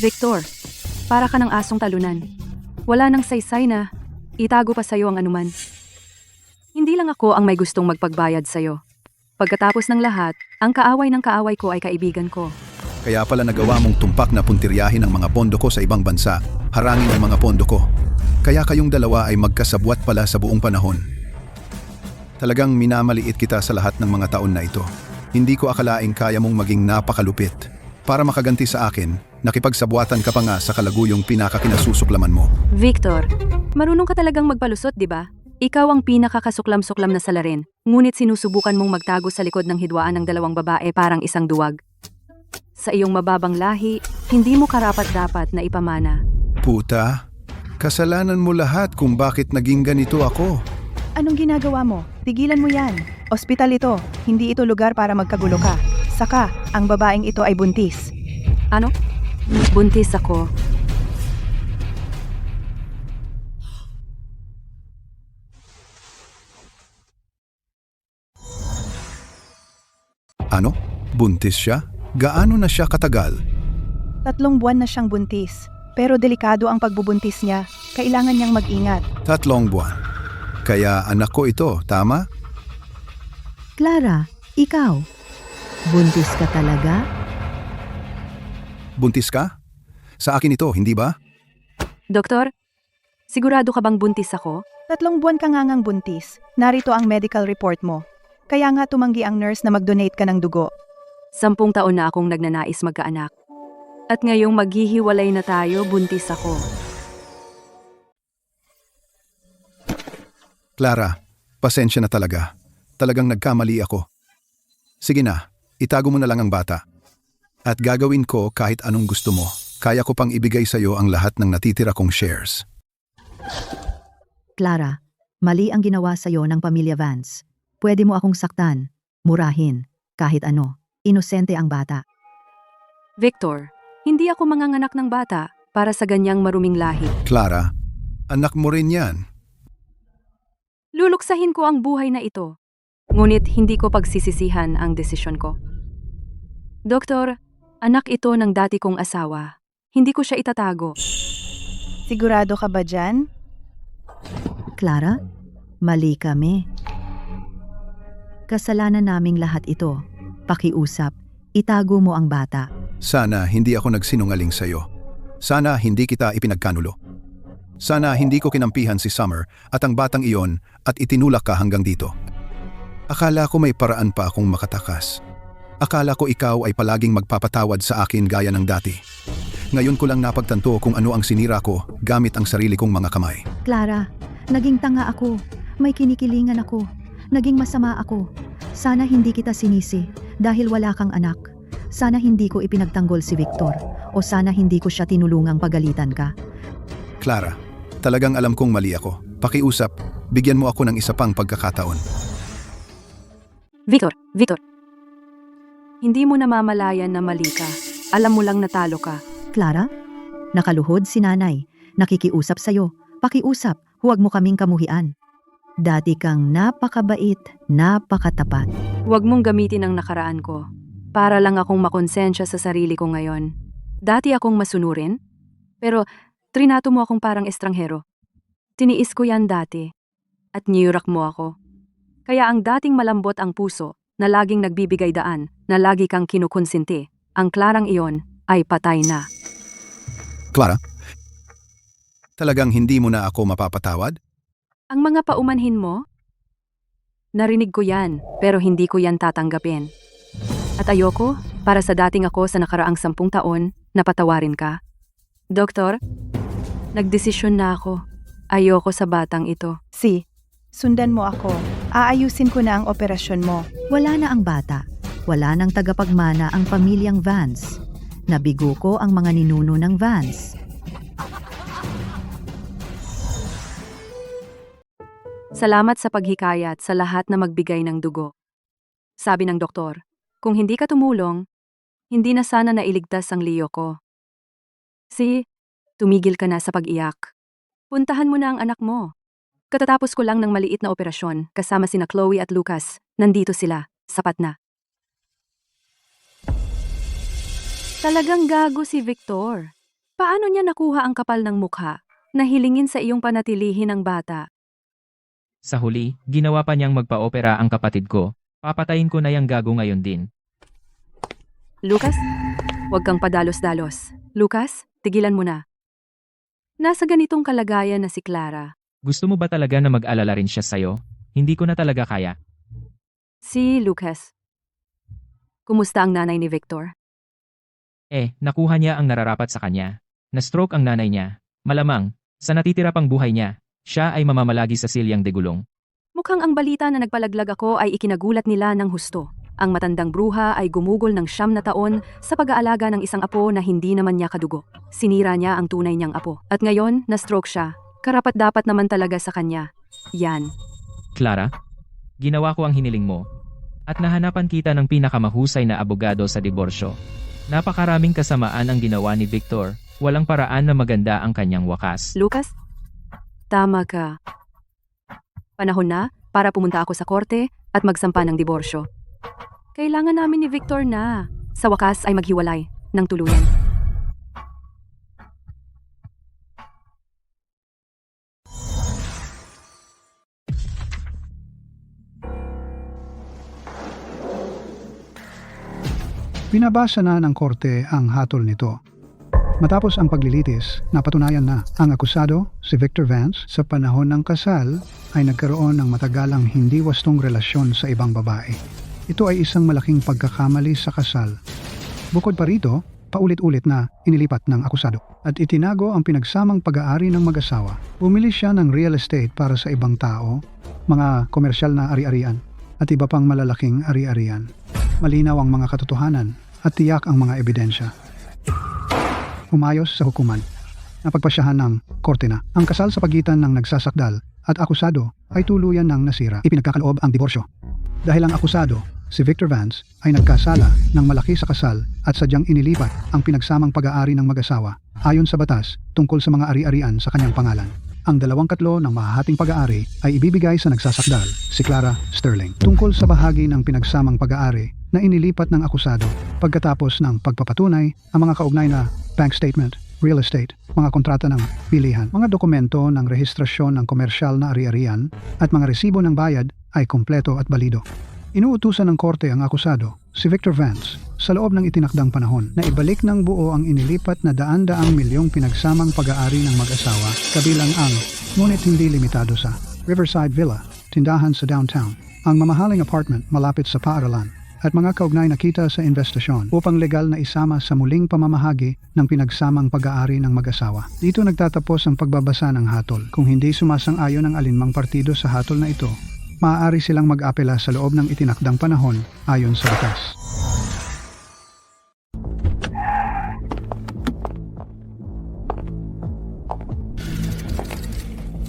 Victor, para ka ng asong talunan. Wala nang saysay na itago pa sa'yo ang anuman. Hindi lang ako ang may gustong magpagbayad sa'yo. Pagkatapos ng lahat, ang kaaway ng kaaway ko ay kaibigan ko. Kaya pala nagawa mong tumpak na puntiryahin ang mga pondo ko sa ibang bansa. Harangin ang mga pondo ko. Kaya kayong dalawa ay magkasabwat pala sa buong panahon. Talagang minamaliit kita sa lahat ng mga taon na ito. Hindi ko akalaing kaya mong maging napakalupit. Para makaganti sa akin, nakipagsabwatan ka pa nga sa kalaguyong pinakakinasusuklaman mo. Victor, marunong ka talagang magpalusot, di ba? Ikaw ang pinakakasuklam-suklam na salarin, ngunit sinusubukan mong magtago sa likod ng hidwaan ng 2 babae parang isang duwag. Sa iyong mababang lahi, hindi mo karapat-dapat na ipamana. Puta, kasalanan mo lahat kung bakit naging ganito ako. Anong ginagawa mo? Tigilan mo yan. Ospital ito. Hindi ito lugar para magkagulo ka. Saka, ang babaeng ito ay buntis. Ano? Buntis ako. Ano? Buntis siya? Gaano na siya katagal? 3 buwan na siyang buntis. Pero delikado ang pagbubuntis niya. Kailangan niyang mag-ingat. 3 buwan. Kaya anak ko ito, tama? Clara, ikaw. Buntis ka talaga? Buntis ka? Sa akin ito, hindi ba? Doktor, sigurado ka bang buntis ako? 3 buwan ka nga ngang buntis. Narito ang medical report mo. Kaya nga tumanggi ang nurse na mag-donate ka ng dugo. 10 taon na akong nagnanais magkaanak. At ngayong maghihiwalay na tayo, buntis ako. Clara, pasensya na talaga. Talagang nagkamali ako. Sige na, itago mo na lang ang bata. At gagawin ko kahit anong gusto mo. Kaya ko pang ibigay sa'yo ang lahat ng natitira kong shares. Clara, mali ang ginawa sa'yo ng pamilya Vance. Pwede mo akong saktan, murahin, kahit ano. Inosente ang bata. Victor, hindi ako manganganak ng bata para sa ganyang maruming lahi. Clara, anak mo rin yan. Luluksahin ko ang buhay na ito. Ngunit hindi ko pagsisisihan ang desisyon ko. Doktor, anak ito ng dati kong asawa. Hindi ko siya itatago. Sigurado ka ba dyan? Clara, mali kami. Kasalanan naming lahat ito. Pakiusap, itago mo ang bata. Sana hindi ako nagsinungaling sa'yo. Sana hindi kita ipinagkanulo. Sana hindi ko kinampihan si Summer at ang batang iyon at itinulak ka hanggang dito. Akala ko may paraan pa akong makatakas. Akala ko ikaw ay palaging magpapatawad sa akin gaya ng dati. Ngayon ko lang napagtanto kung ano ang sinira ko gamit ang sarili kong mga kamay. Clara, naging tanga ako. May kinikilingan ako. Naging masama ako. Sana hindi kita sinisi dahil wala kang anak. Sana hindi ko ipinagtanggol si Victor o sana hindi ko siya tinulungang pagalitan ka. Clara, talagang alam kong mali ako. Pakiusap, bigyan mo ako ng isa pang pagkakataon. Victor, hindi mo namamalayan na mali ka. Alam mo lang natalo ka. Clara, nakaluhod si nanay. Nakikiusap sa'yo. Pakiusap, huwag mo kaming kamuhian. Dati kang napakabait, napakatapat. Huwag mong gamitin ang nakaraan ko. Para lang akong makonsensya sa sarili ko ngayon. Dati akong masunurin, pero trinato mo akong parang estranghero. Tiniis ko yan dati, at niyurak mo ako. Kaya ang dating malambot ang puso, na laging nagbibigay daan, na lagi kang kinukonsinti, ang Clarang iyon ay patay na. Clara, talagang hindi mo na ako mapapatawad? Ang mga paumanhin mo? Narinig ko yan, pero hindi ko yan tatanggapin. At ayoko, para sa dating ako sa nakaraang 10 taon, napatawarin ka. Doktor, nagdesisyon na ako. Ayoko sa batang ito. Sundan mo ako. Aayusin ko na ang operasyon mo. Wala na ang bata. Wala nang tagapagmana ang pamilyang Vance. Nabigo ko ang mga ninuno ng Vance. Salamat sa paghikayat sa lahat na magbigay ng dugo. Sabi ng doktor, kung hindi ka tumulong, hindi na sana nailigtas ang Leo ko. Tumigil ka na sa pag-iyak. Puntahan mo na ang anak mo. Katatapos ko lang ng maliit na operasyon kasama sina Chloe at Lucas. Nandito sila. Sapat na. Talagang gago si Victor. Paano niya nakuha ang kapal ng mukha na hilingin sa iyong panatilihin ang bata? Sa huli, ginawa pa niyang magpa-opera ang kapatid ko. Papatayin ko na yang gago ngayon din. Lucas, huwag kang padalos-dalos. Lucas, tigilan mo na. Nasa ganitong kalagayan na si Clara. Gusto mo ba talaga na mag-alala rin siya sa'yo? Hindi ko na talaga kaya. Si Lucas. Kumusta ang nanay ni Victor? Nakuha niya ang nararapat sa kanya. Na-stroke ang nanay niya. Malamang, sa natitira pang buhay niya, siya ay mamamalagi sa silyang degulong. Mukhang ang balita na nagpalaglag ako ay ikinagulat nila ng husto. Ang matandang bruha ay gumugol ng 9 na taon sa pag-aalaga ng isang apo na hindi naman niya kadugo. Sinira niya ang tunay niyang apo. At ngayon, na-stroke siya. Karapat-dapat naman talaga sa kanya. Yan. Clara, ginawa ko ang hiniling mo. At nahanapan kita ng pinakamahusay na abogado sa diborsyo. Napakaraming kasamaan ang ginawa ni Victor. Walang paraan na maganda ang kanyang wakas. Lucas, tama ka. Panahon na para pumunta ako sa korte at magsampa ng diborsyo. Kailangan namin ni Victor na sa wakas ay maghiwalay ng tuluyan. Binabasa na ng korte ang hatol nito. Matapos ang paglilitis, napatunayan na ang akusado, si Victor Vance, sa panahon ng kasal ay nagkaroon ng matagalang hindi wastong relasyon sa ibang babae. Ito ay isang malaking pagkakamali sa kasal. Bukod pa rito, paulit-ulit na inilipat ng akusado at itinago ang pinagsamang pag-aari ng mag-asawa. Bumili siya ng real estate para sa ibang tao, mga komersyal na ari-arian at iba pang malalaking ari-arian. Malinaw ang mga katotohanan at tiyak ang mga ebidensya. Umayos sa hukuman. Napagpasyahan ng korte na ang kasal sa pagitan ng nagsasakdal at akusado ay tuluyan ng nasira. Ipinagkakaloob ang diborsyo. Dahil ang akusado, si Victor Vance, ay nagkasala ng malaki sa kasal at sadyang inilipat ang pinagsamang pag-aari ng mag-asawa ayon sa batas tungkol sa mga ari-arian sa kanyang pangalan. Ang 2/3 ng mahahating pag-aari ay ibibigay sa nagsasakdal, si Clara Sterling. Tungkol sa bahagi ng pinagsamang pag-aari na inilipat ng akusado pagkatapos ng pagpapatunay ang mga kaugnay na bank statement, real estate, mga kontrata ng bilihan, mga dokumento ng rehistrasyon ng komersyal na ari-arian at mga resibo ng bayad ay kumpleto at balido. Inuutusan ng korte ang akusado, si Victor Vance, sa loob ng itinakdang panahon na ibalik ng buo ang inilipat na daan-daang milyong pinagsamang pag-aari ng mag-asawa kabilang ang, ngunit hindi limitado sa, Riverside Villa, tindahan sa downtown, ang mamahaling apartment malapit sa paaralan, at mga kaugnay na kita sa investasyon upang legal na isama sa muling pamamahagi ng pinagsamang pag-aari ng mag-asawa. Dito nagtatapos ang pagbabasa ng hatol. Kung hindi sumasang-ayon ang alinmang partido sa hatol na ito, maaari silang mag-apela sa loob ng itinakdang panahon ayon sa batas.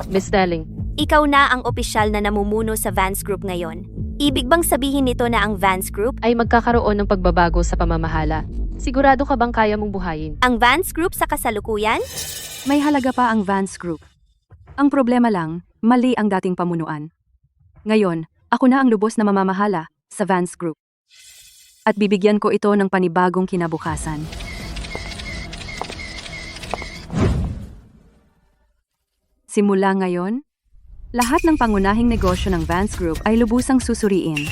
Miss Sterling, Ikaw na ang opisyal na namumuno sa Vance Group ngayon. Ibig bang sabihin nito na ang Vance Group? ay magkakaroon ng pagbabago sa pamamahala. Sigurado ka bang kaya mong buhayin? Ang Vance Group sa kasalukuyan? May halaga pa ang Vance Group. Ang problema lang, mali ang dating pamunuan. Ngayon, ako na ang lubos na mamamahala sa Vance Group. At bibigyan ko ito ng panibagong kinabukasan. Simula ngayon, lahat ng pangunahing negosyo ng Vance Group ay lubusang susuriin.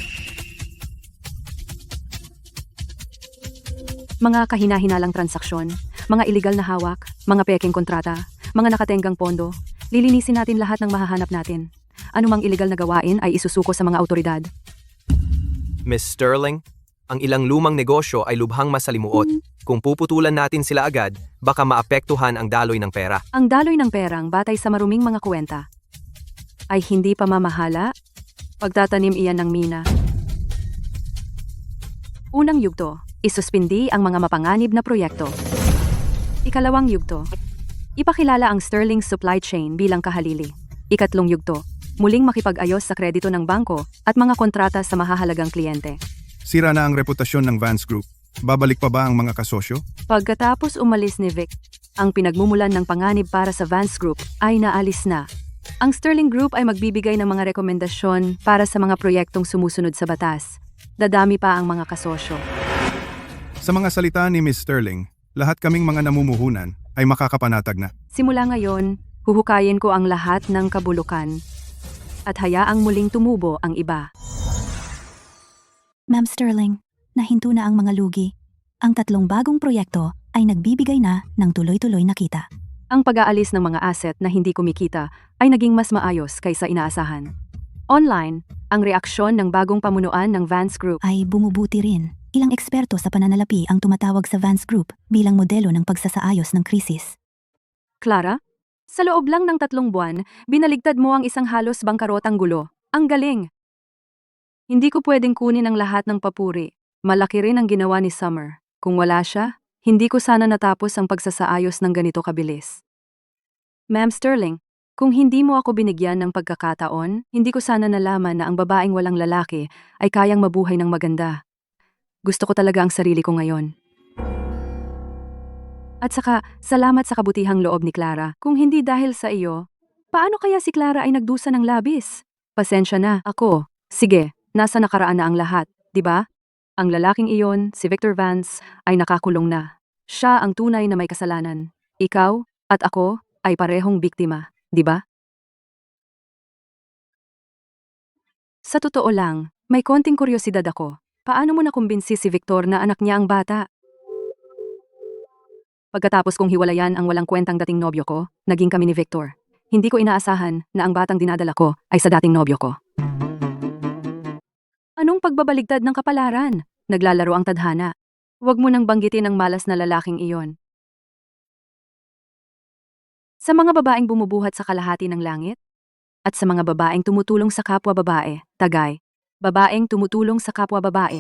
Mga kahina-hinalang transaksyon, mga iligal na hawak, mga peking kontrata, mga nakatenggang pondo, lilinisin natin lahat ng mahahanap natin. Anumang iligal na gawain ay isusuko sa mga autoridad. Miss Sterling, ang ilang lumang negosyo ay lubhang masalimuot. Kung puputulan natin sila agad, baka maapektuhan ang daloy ng pera. Ang daloy ng perang batay sa maruming mga kuwenta ay hindi pa mamahala, pagtatanim iyan ng mina. Unang yugto, isuspindi ang mga mapanganib na proyekto. Ikalawang yugto, ipakilala ang Sterling supply chain bilang kahalili. Ikatlong yugto, muling makipag-ayos sa kredito ng bangko at mga kontrata sa mahahalagang kliyente. Sira na ang reputasyon ng Vance Group. Babalik pa ba ang mga kasosyo? Pagkatapos umalis ni Vic, ang pinagmumulan ng panganib para sa Vance Group ay naalis na. Ang Sterling Group ay magbibigay ng mga rekomendasyon para sa mga proyektong sumusunod sa batas. Dadami pa ang mga kasosyo. Sa mga salita ni Miss Sterling, lahat kaming mga namumuhunan ay makakapanatag na. Simula ngayon, huhukayin ko ang lahat ng kabulukan at hayaang muling tumubo ang iba. Ma'am Sterling, nahinto na ang mga lugi. Ang 3 bagong proyekto ay nagbibigay na ng tuloy-tuloy na kita. Ang pag-aalis ng mga asset na hindi kumikita ay naging mas maayos kaysa inaasahan. Online, ang reaksyon ng bagong pamunuan ng Vance Group Ay bumubuti rin. Ilang eksperto sa pananalapi ang tumatawag sa Vance Group bilang modelo ng pagsasaayos ng krisis. Clara, sa loob lang ng 3 buwan, binaligtad mo ang isang halos bangkarotang gulo. Ang galing! Hindi ko pwedeng kunin ang lahat ng papuri. Malaki rin ang ginawa ni Summer. Kung wala siya, hindi ko sana natapos ang pagsasaayos ng ganito kabilis. Ma'am Sterling, kung hindi mo ako binigyan ng pagkakataon, hindi ko sana nalaman na ang babaeng walang lalaki ay kayang mabuhay ng maganda. Gusto ko talaga ang sarili ko ngayon. At saka, salamat sa kabutihang loob ni Clara. Kung hindi dahil sa iyo, paano kaya si Clara ay nagdusa ng labis? Pasensya na, ako. Sige, nasa nakaraan na ang lahat, di ba? Ang lalaking iyon, si Victor Vance, ay nakakulong na. Siya ang tunay na may kasalanan. Ikaw at ako ay parehong biktima, di ba? Sa totoo lang, may konting kuryosidad ako. Paano mo nakumbinsi si Victor na anak niya ang bata? Pagkatapos kong hiwalayan ang walang kwentang dating nobyo ko, naging kami ni Victor. Hindi ko inaasahan na ang batang dinadala ko ay sa dating nobyo ko. Anong pagbabaligtad ng kapalaran? Naglalaro ang tadhana. Huwag mo nang banggitin ang malas na lalaking iyon. Sa mga babaeng bumubuhat sa kalahati ng langit, at sa mga babaeng tumutulong sa kapwa babae, tagay. Babaeng tumutulong sa kapwa babae,